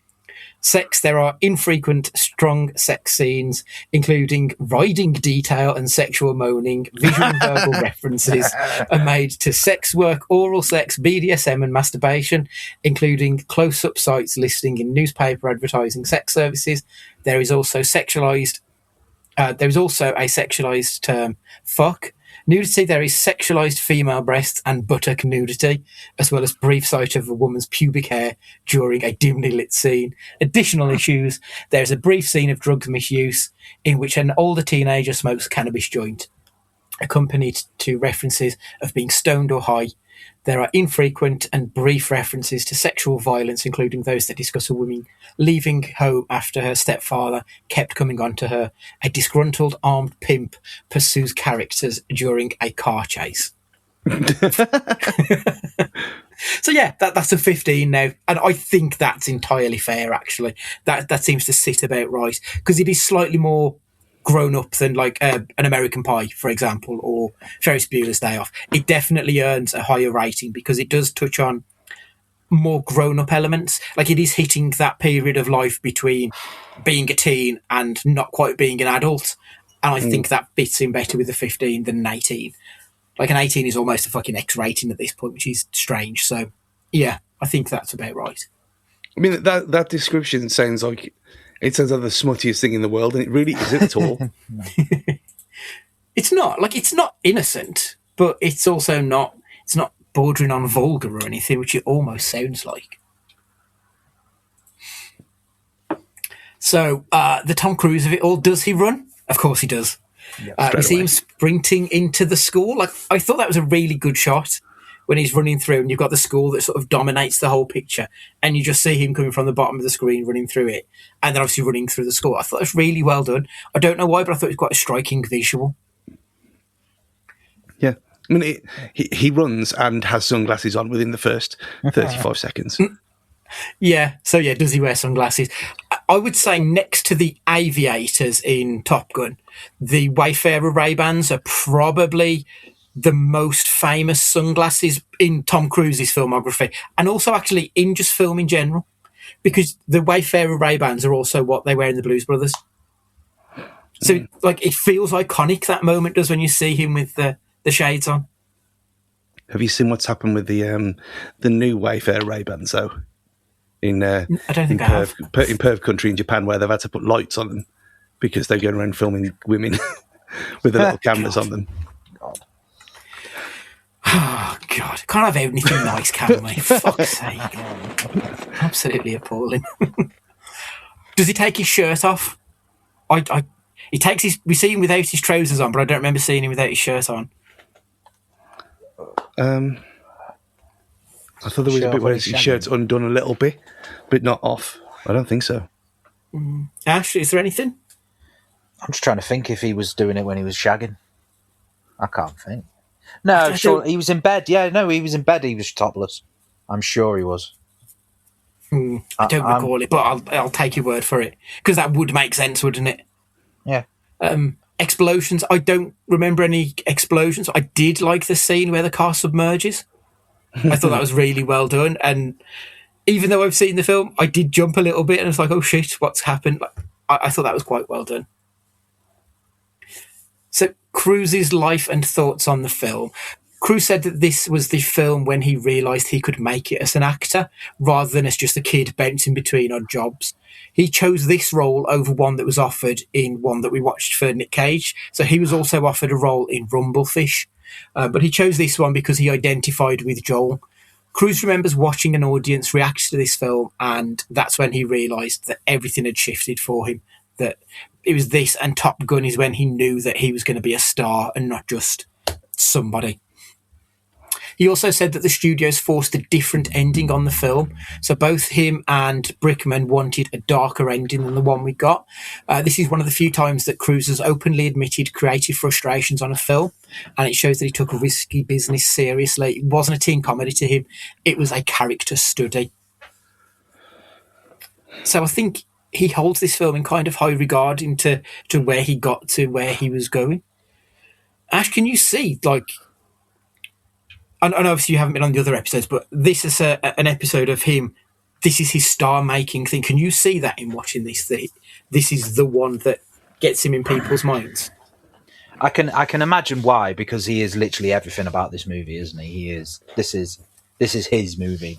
C: Sex, there are infrequent, strong sex scenes, including riding detail and sexual moaning. Visual and verbal references are made to sex work, oral sex, BDSM, and masturbation, including close-up sites listing in newspaper advertising sex services. There is also a sexualized term, fuck. Nudity, there is sexualized female breasts and buttock nudity, as well as brief sight of a woman's pubic hair during a dimly lit scene. Additional issues, there's a brief scene of drugs misuse in which an older teenager smokes a cannabis joint, accompanied to references of being stoned or high. There are infrequent and brief references to sexual violence, including those that discuss a woman leaving home after her stepfather kept coming on to her. A disgruntled armed pimp pursues characters during a car chase. So yeah, that's a 15 now, and I think that's entirely fair. Actually, that seems to sit about right, because it is slightly more grown up than like an American Pie, for example, or Ferris Bueller's Day Off. It definitely earns a higher rating because it does touch on more grown up elements. Like, it is hitting that period of life between being a teen and not quite being an adult, and I think that fits in better with a 15 than an 18. Like, an 18 is almost a fucking X rating at this point, which is strange. So yeah, I think that's about right.
D: I mean, that description sounds like the smuttiest thing in the world, and it really isn't at all.
C: It's not. Like, it's not innocent, but it's also not, it's not bordering on vulgar or anything, which it almost sounds like. So, the Tom Cruise of it all, does he run? Of course he does. We see him sprinting into the school. Like, I thought that was a really good shot when he's running through, and you've got the school that sort of dominates the whole picture, and you just see him coming from the bottom of the screen, running through it, and then obviously running through the school. I thought it was really well done. I don't know why, but I thought it was quite a striking visual.
D: Yeah. I mean, he runs and has sunglasses on within the first 35 seconds.
C: Yeah. So, yeah, does he wear sunglasses? I would say next to the aviators in Top Gun, the Wayfarer Ray-Bans are probably the most famous sunglasses in Tom Cruise's filmography, and also actually in just film in general, because the Wayfarer Ray-Bans are also what they wear in the Blues Brothers. So, like, it feels iconic, that moment does, when you see him with the shades on.
D: Have you seen what's happened with the new Wayfarer Ray-Bans, though? I don't think I have. In Perth country in Japan, where they've had to put lights on them because they're going around filming women with the little cameras on them.
C: Oh, God. Can't have anything nice, can we? Fuck's sake. Absolutely appalling. Does he take his shirt off? He takes his... We see him without his trousers on, but I don't remember seeing him without his shirt on.
D: I thought there was a bit where his shirt's undone a little bit, but not off. I don't think so.
C: Ash, is there anything?
E: I'm just trying to think if he was doing it when he was shagging. I can't think. No, sure, he was in bed. Yeah, no, he was in bed. He was topless. I'm sure he was.
C: I don't recall it, but I'll take your word for it, because that would make sense, wouldn't it?
E: Yeah.
C: Explosions. I don't remember any explosions. I did like the scene where the car submerges. I thought that was really well done, and even though I've seen the film, I did jump a little bit, and it's like, oh shit, what's happened? I thought that was quite well done. So, Cruise's life and thoughts on the film. Cruise said that this was the film when he realised he could make it as an actor, rather than as just a kid bouncing between odd jobs. He chose this role over one that was offered in one that we watched for Nick Cage. So he was also offered a role in Rumblefish, but he chose this one because he identified with Joel. Cruise remembers watching an audience react to this film, and that's when he realised that everything had shifted for him, that it was this and Top Gun is when he knew that he was going to be a star and not just somebody. He also said that the studios forced a different ending on the film. So both him and Brickman wanted a darker ending than the one we got. This is one of the few times that Cruise has openly admitted creative frustrations on a film, and it shows that he took risky business seriously. It wasn't a teen comedy to him. It was a character study. So I think he holds this film in kind of high regard to where he got to, where he was going. Ash, can you see, like, and obviously you haven't been on the other episodes, but this is an episode of him. This is his star-making thing. Can you see that in watching this? That this is the one that gets him in people's minds.
E: I can imagine why, because he is literally everything about this movie, isn't he? He is. This is his movie.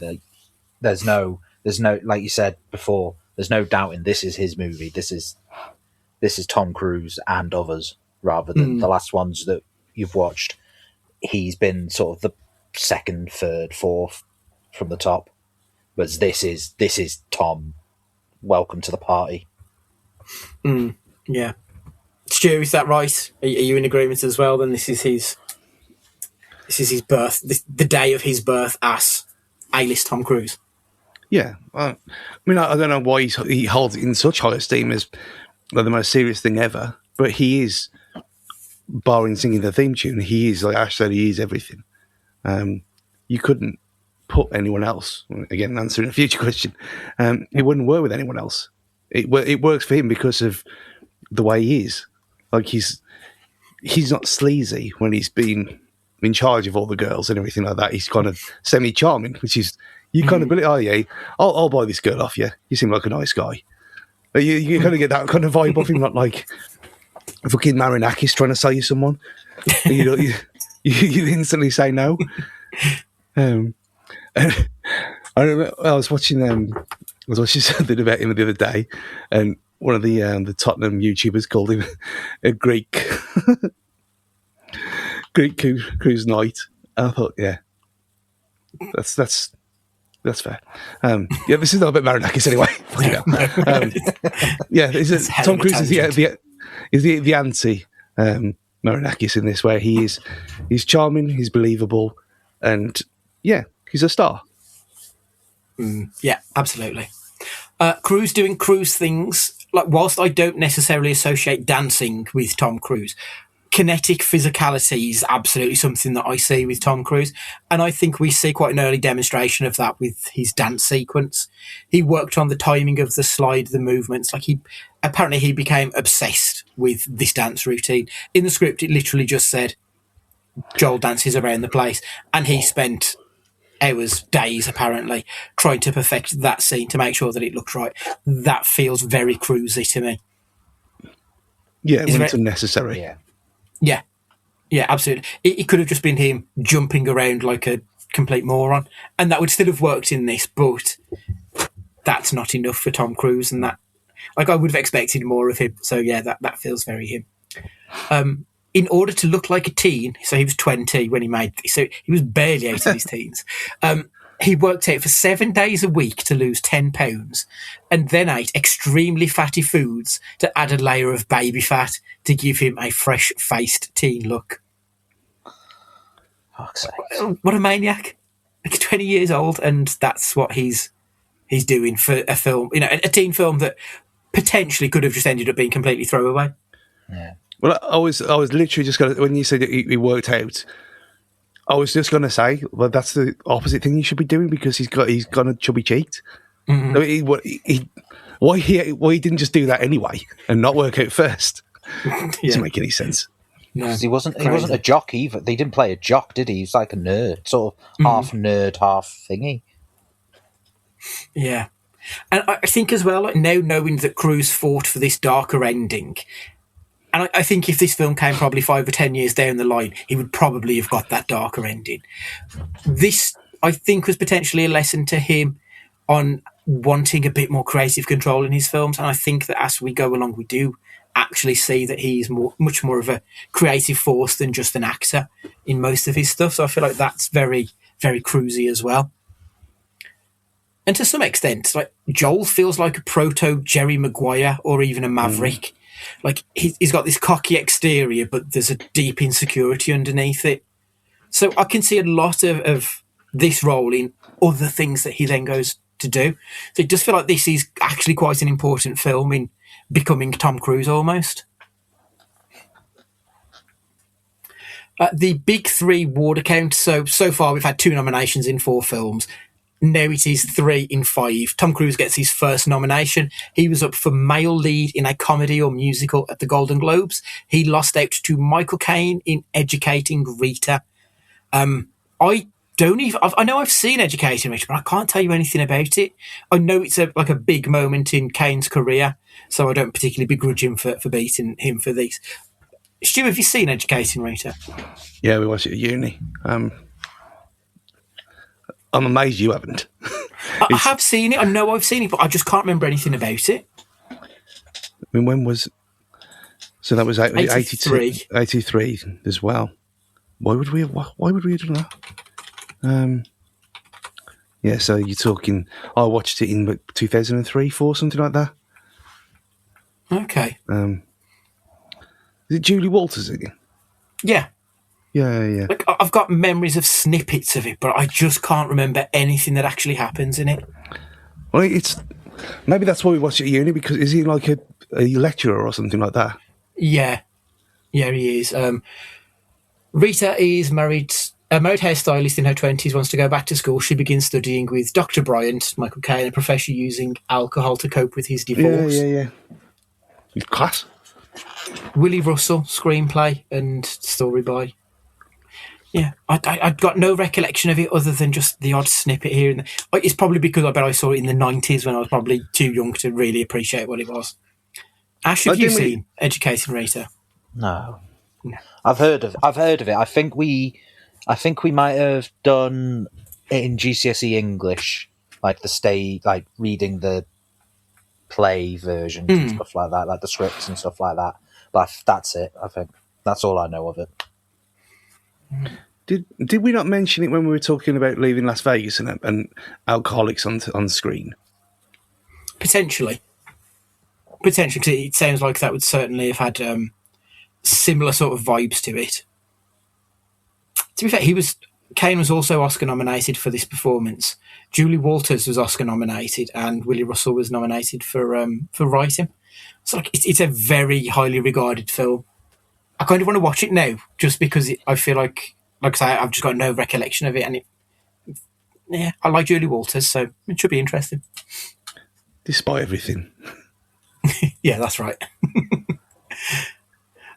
E: There's no, like you said before, there's no doubting this is his movie. This is Tom Cruise and others, rather than the last ones that you've watched. He's been sort of the second, third, fourth from the top, but this is Tom. Welcome to the party.
C: Yeah. Stu, is that right? Are you in agreement as well? Then this is his birth, the day of his birth as A-list Tom Cruise.
D: Yeah, I mean, I don't know why he holds it in such high esteem as the most serious thing ever, but he is, barring singing the theme tune, he is, like Ash said, he is everything. You couldn't put anyone else, again, answering a future question, it wouldn't work with anyone else. It works for him because of the way he is. Like, he's not sleazy when he's been in charge of all the girls and everything like that. He's kind of semi-charming, which is, you kind of believe, oh yeah, I'll buy this girl off you. You seem like a nice guy. You kind of get that kind of vibe off him, not like fucking Marinakis trying to sell you someone. And you instantly say no. I was watching something about him the other day, and one of the Tottenham YouTubers called him a Greek cruise knight. And I thought, yeah, that's fair. Yeah, this is not about Marinakis anyway. Yeah, Tom Cruise is the anti Marinakis in this, where he's charming, he's believable, and yeah, he's a star.
C: Yeah, absolutely. Cruise doing Cruise things. Like, whilst I don't necessarily associate dancing with Tom Cruise, kinetic physicality is absolutely something that I see with Tom Cruise. And I think we see quite an early demonstration of that with his dance sequence. He worked on the timing of the slide, the movements. Like, he became obsessed with this dance routine. In the script, it literally just said, Joel dances around the place. And he spent hours, days, apparently, trying to perfect that scene to make sure that it looked right. That feels very Cruisy to me.
D: Yeah, when it's unnecessary.
C: Yeah, absolutely. It could have just been him jumping around like a complete moron, and that would still have worked in this, but that's not enough for Tom Cruise, and that, like, I would have expected more of him. So yeah, that feels very him. In order to look like a teen, so he was 20 when he made this, so he was barely out of his teens. He worked out for 7 days a week to lose 10 pounds, and then ate extremely fatty foods to add a layer of baby fat to give him a fresh-faced teen look. What a maniac. Like, 20 years old, and that's what he's doing for a film, a teen film that potentially could have just ended up being completely throwaway.
E: Yeah.
D: Well, I was literally just going to, when you said he worked out, I was just going to say, well, that's the opposite thing you should be doing, because he's gone a chubby cheeked. Mm-hmm. I mean, why he didn't just do that anyway and not work out first? Doesn't make any sense.
E: No, he wasn't a jock either. They didn't play a jock, did he? He was like a nerd, sort of half nerd, half thingy.
C: Yeah, and I think as well, like, now knowing that Cruise fought for this darker ending. And I think if this film came probably 5 or 10 years down the line, he would probably have got that darker ending. This, I think, was potentially a lesson to him on wanting a bit more creative control in his films. And I think that as we go along, we do actually see that he's much more of a creative force than just an actor in most of his stuff. So I feel like that's very, very Cruisy as well. And to some extent, like, Joel feels like a proto Jerry Maguire or even a Maverick. Like, he's got this cocky exterior, but there's a deep insecurity underneath it. So I can see a lot of this role in other things that he then goes to do. So it does feel like this is actually quite an important film in becoming Tom Cruise almost. The big three award account. So far we've had 2 nominations in 4 films. Now it is 3 in 5. Tom Cruise gets his first nomination. He was up for male lead in a comedy or musical at the Golden Globes. He lost out to Michael Caine in Educating Rita. I don't even. I know I've seen Educating Rita, but I can't tell you anything about it. I know it's a big moment in Kane's career, so I don't particularly begrudge him for beating him for this. Stu, have you seen Educating Rita?
D: Yeah, we watched it at uni. I'm amazed you haven't.
C: I have seen it. I know I've seen it, but I just can't remember anything about it.
D: I mean, when was... So that was
C: 83.
D: 83 as well. Why would we have done that? Yeah, so you're talking... I watched it in 2003, 4, something like that.
C: Okay.
D: Is it Julie Walters again?
C: Yeah.
D: Yeah.
C: Like, I've got memories of snippets of it, but I just can't remember anything that actually happens in it.
D: Well, maybe that's why we watched it at uni, because is he like a lecturer or something like that?
C: Yeah, he is. Rita is married, a married hairstylist in her 20s, wants to go back to school. She begins studying with Dr. Bryant, Michael Caine, a professor using alcohol to cope with his divorce.
D: Yeah. Class.
C: Willie Russell, screenplay and story by. Yeah, I'd got no recollection of it other than just the odd snippet here and there. It's probably because I bet I saw it in the 90s when I was probably too young to really appreciate what it was. Ash, have you seen Educating Rita?
E: No. I've heard of it. I think we might have done it in GCSE English, like reading the play versions and stuff like that, like the scripts and stuff like that. But that's it. I think that's all I know of it.
D: Did we not mention it when we were talking about leaving Las Vegas and alcoholics on the screen?
C: Potentially, because it sounds like that would certainly have had similar sort of vibes to it. To be fair, Caine was also Oscar nominated for this performance. Julie Walters was Oscar nominated, and Willie Russell was nominated for writing. So it's a very highly regarded film. I kind of want to watch it now, just because I feel like I say, I've just got no recollection of it, and I like Julie Walters, so it should be interesting.
D: Despite everything.
C: Yeah, that's right.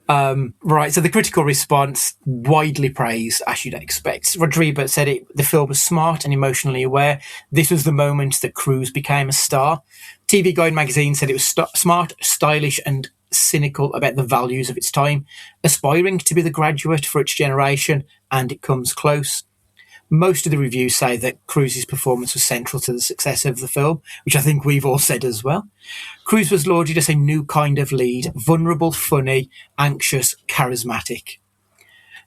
C: Right, so the critical response, widely praised, as you'd expect. Rod Ebert said the film was smart and emotionally aware. This was the moment that Cruise became a star. TV Guide magazine said it was smart, stylish, and cynical about the values of its time, aspiring to be the graduate for its generation, and it comes close. Most of the reviews say that Cruise's performance was central to the success of the film, which I think we've all said as well. Cruise was lauded as a new kind of lead, vulnerable, funny, anxious, charismatic.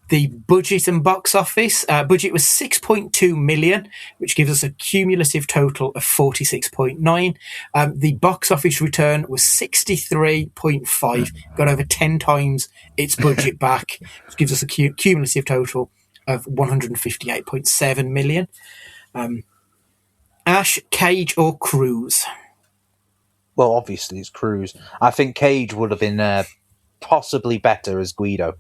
C: The budget and box office, budget was 6.2 million, which gives us a cumulative total of 46.9. The box office return was 63.5, got over 10 times its budget back, which gives us a cumulative total of 158.7 million. Ash, Cage or Cruise?
E: Well, obviously it's Cruise. I think Cage would have been possibly better as Guido.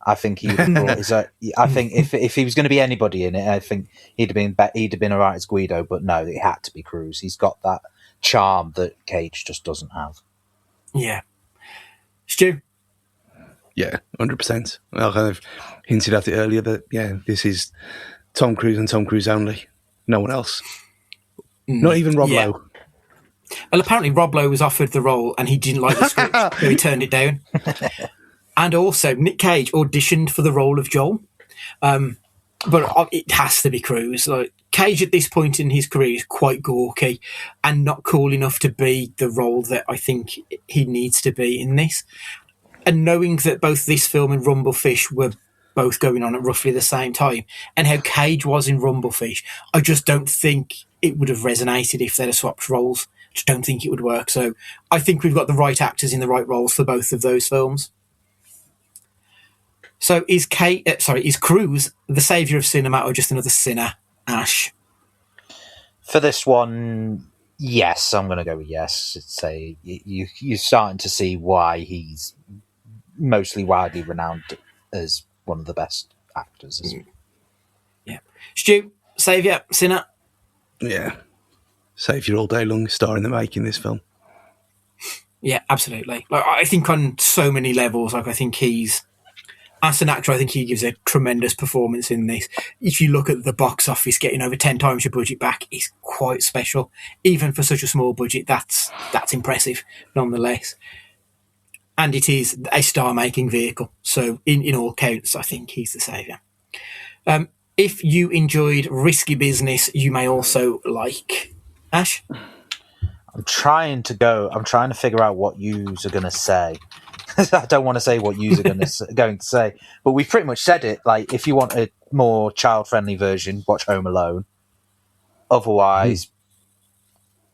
E: I think he would have brought his. I think if he was going to be anybody in it, I think he'd have been alright as Guido. But no, it had to be Cruise. He's got that charm that Cage just doesn't have.
C: Yeah, Stu.
D: Yeah, 100%. I kind of hinted at it earlier that this is Tom Cruise and Tom Cruise only. No one else. Not even Rob Lowe.
C: Well, apparently Rob Lowe was offered the role and he didn't like the script, so he turned it down. And also, Nick Cage auditioned for the role of Joel. But it has to be Cruise. Like, Cage at this point in his career is quite gawky and not cool enough to be the role that I think he needs to be in this. And knowing that both this film and Rumblefish were both going on at roughly the same time, and how Cage was in Rumblefish, I just don't think it would have resonated if they'd have swapped roles. I just don't think it would work. So I think we've got the right actors in the right roles for both of those films. So is Cruise the saviour of cinema or just another sinner, Ash?
E: For this one, yes, I'm going to go with yes. You're starting to see why he's mostly widely renowned as one of the best actors.
C: Yeah. Stu, saviour, sinner?
D: Yeah. Saviour all day long, star in the making this film.
C: Yeah, absolutely. Like, I think on so many levels, I think he's as an actor, I think he gives a tremendous performance in this. If you look at the box office, getting over 10 times your budget back is quite special. Even for such a small budget, that's impressive, nonetheless. And it is a star-making vehicle. So in all counts, I think he's the saviour. If you enjoyed Risky Business, you may also like Ash.
E: I'm trying to figure out what yous are going to say. I don't want to say what yous are going to say, but we've pretty much said it. Like, if you want a more child-friendly version, watch Home Alone. Otherwise,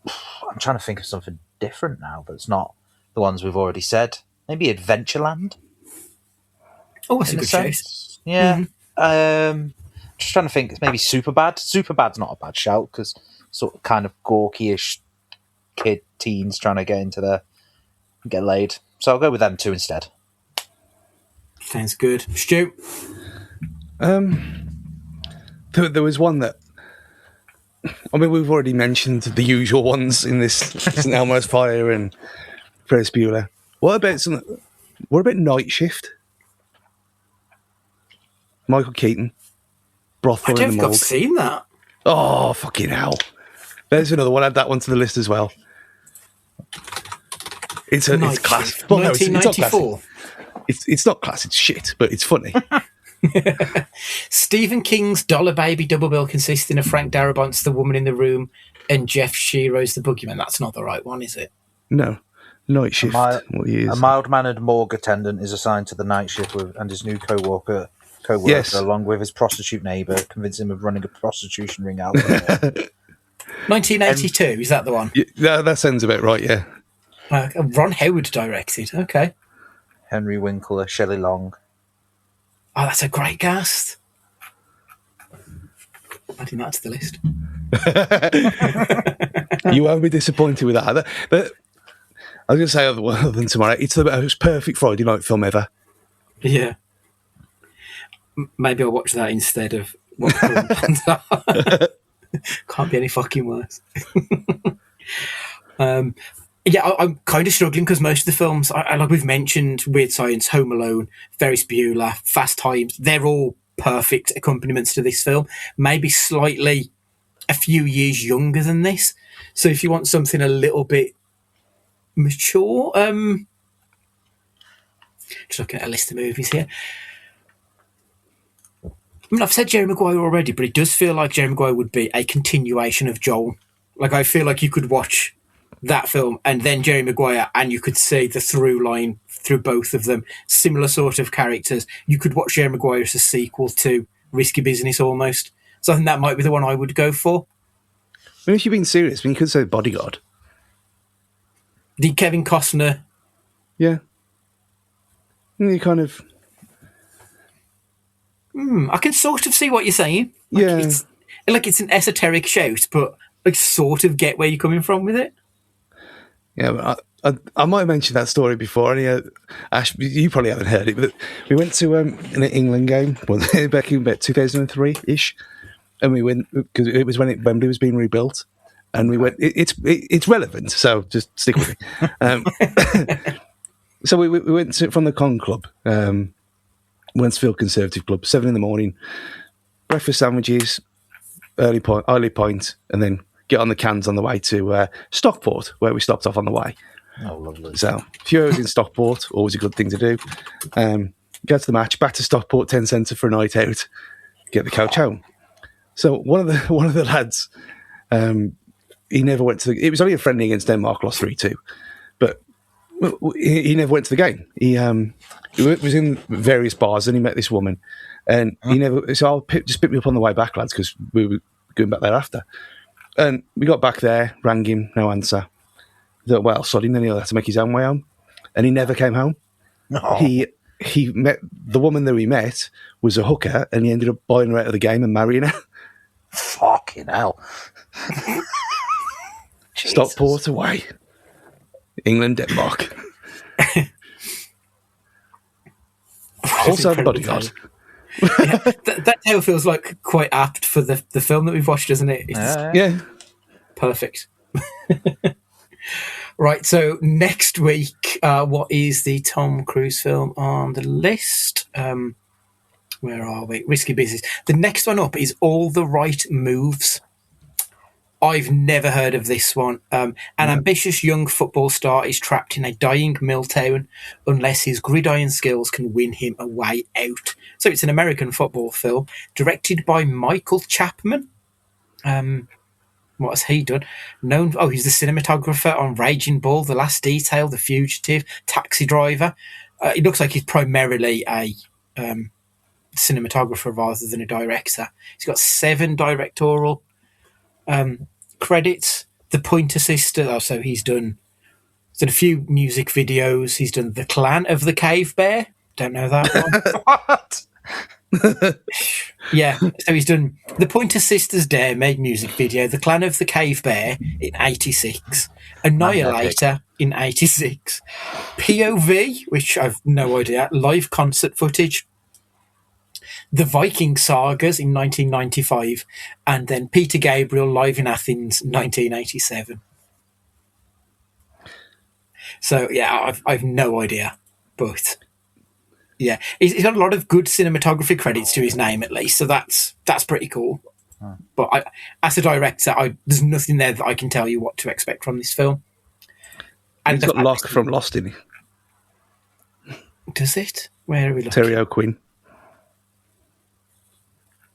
E: I'm trying to think of something different now that's not the ones we've already said. Maybe Adventureland.
C: Oh, that's a good choice.
E: Yeah. Just trying to think. Maybe Superbad. Superbad's not a bad shout because sort of kind of gawky-ish teens trying to get laid. So I'll go with them two instead.
C: Sounds good. Stu?
D: There was one that, I mean, we've already mentioned the usual ones in this St. Elmo's Fire and Ferris Bueller. What about Night Shift? Michael Keaton. Brothel
C: I don't
D: in the
C: think I've
D: Morgue.
C: seen that.
D: Oh, fucking hell. There's another one. Add that one to the list as well. It's classic. Well, no, it's not classic. It's not classic. It's shit, but it's funny.
C: Stephen King's Dollar Baby double bill consisting of Frank Darabont's The Woman in the Room and Jeff Shearer's The Boogeyman. That's not the right one, is it?
D: No. Night Shift.
E: A mild-mannered morgue attendant is assigned to the night shift and his new co-worker,
D: Yes.
E: along with his prostitute neighbour, convince him of running a prostitution ring out.
C: 1982, is that the one?
D: Yeah, that sounds about right, yeah.
C: Ron Howard directed. Okay.
E: Henry Winkler, Shelley Long.
C: Oh, that's a great cast. Adding that to the list.
D: You won't be disappointed with that. But I was going to say other than tomorrow, it's the most perfect Friday night film ever.
C: Yeah. Maybe I'll watch that instead of what plans are. Can't be any fucking worse. Yeah, I'm kind of struggling because most of the films, like we've mentioned, Weird Science, Home Alone, Ferris Bueller, Fast Times, they're all perfect accompaniments to this film. Maybe slightly a few years younger than this. So if you want something a little bit mature, just looking at a list of movies here. I mean, I've said Jerry Maguire already, but it does feel like Jerry Maguire would be a continuation of Joel. Like, I feel like you could watch that film and then Jerry Maguire and you could see the through line through both of them. Similar sort of characters. You could watch Jerry Maguire as a sequel to Risky Business almost. So I think that might be the one I would go for.
D: I mean, if you're being serious, you could say Bodyguard.
C: The Kevin Costner.
D: Yeah. You kind of...
C: I can sort of see what you're saying.
D: Yeah.
C: It's an esoteric shout, but I sort of get where you're coming from with it.
D: Yeah, I might have mentioned that story before. Ash, you probably haven't heard it, but we went to an England game back in about 2003-ish, and we went because it was when Wembley was being rebuilt, and we went. It's relevant, so just stick with it. So we went from the Con Club, Wensfield Conservative Club, 7 a.m, breakfast sandwiches, early pint, and then get on the cans on the way to Stockport, where we stopped off on the way.
E: Oh, lovely.
D: So, a few hours in Stockport, always a good thing to do. Go to the match, back to Stockport, 10 centre for a night out, get the coach home. So, one of the lads, he never went to it was only a friendly against Denmark, lost 3-2, but he never went to the game. He was in various bars and he met this woman, and he never. So, I'll just pick me up on the way back, lads, because we were going back there after. And we got back there, rang him, no answer. I thought, well, sod him, then he'll have to make his own way home. And he never came home.
E: No.
D: He met the woman that we met was a hooker, and he ended up buying her out of the game and marrying her.
E: Fucking hell.
D: Stockport away. England, Denmark. Also, Bodyguard.
C: Yeah, that tale feels like quite apt for the film that we've watched, doesn't it?
D: Yeah.
C: Perfect. Right, so next week, what is the Tom Cruise film on the list? Where are we? Risky Business. The next one up is All the Right Moves. I've never heard of this one. An ambitious young football star is trapped in a dying mill town unless his gridiron skills can win him a way out. So it's an American football film directed by Michael Chapman. What has he done? He's the cinematographer on Raging Bull, The Last Detail, The Fugitive, Taxi Driver. It looks like he's primarily a cinematographer rather than a director. He's got 7 directorial credits. The Pointer Sisters. He's done a few music videos. He's done The Clan of the Cave Bear. Don't know that one.
E: What?
C: Yeah, so he's done The Pointer Sisters Dare made music video, The Clan of the Cave Bear in 86, Annihilator in 86, POV, which I've no idea, live concert footage, The Viking Sagas in 1995, and then Peter Gabriel live in Athens 1987. So yeah, I've no idea, but yeah, he's got a lot of good cinematography credits to his name, at least. So that's pretty cool. But as a director, there's nothing there that I can tell you what to expect from this film. And
D: it's got Locke from Lost in it.
C: Does it? Where are we looking?
D: Terry O'Quinn.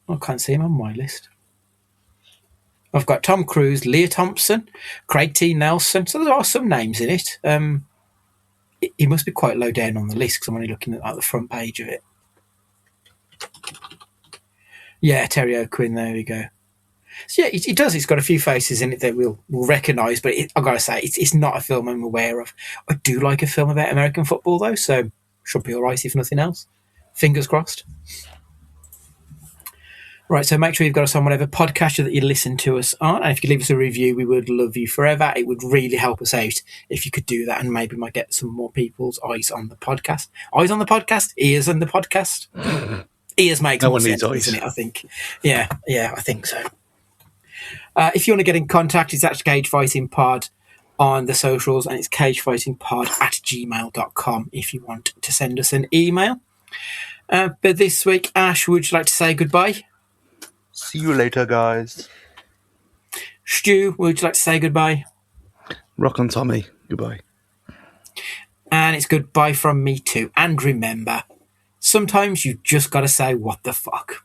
C: I can't see him on my list. I've got Tom Cruise, Leah Thompson, Craig T. Nelson. So there are some names in it. He must be quite low down on the list because I'm only looking at the front page of it. Yeah, Terry O'Quinn, there we go. So yeah, it does. It's got a few faces in it that we'll recognise, but I've got to say, it's not a film I'm aware of. I do like a film about American football, though, so should be all right if nothing else. Fingers crossed. Right, so make sure you've got us on whatever podcaster that you listen to us on. And if you could leave us a review, we would love you forever. It would really help us out if you could do that, and maybe might get some more people's eyes on the podcast. Eyes on the podcast? Ears on the podcast? Ears make more sense, doesn't it, I think? Yeah, I think so. If you want to get in contact, it's at Cage Fighting Pod on the socials, and it's cagefightingpod@gmail.com if you want to send us an email. But this week, Ash, would you like to say goodbye?
E: See you later, guys.
C: Stu, would you like to say goodbye?
D: Rock on Tommy. Goodbye.
C: And it's goodbye from me too. And remember, sometimes you just got to say, what the fuck?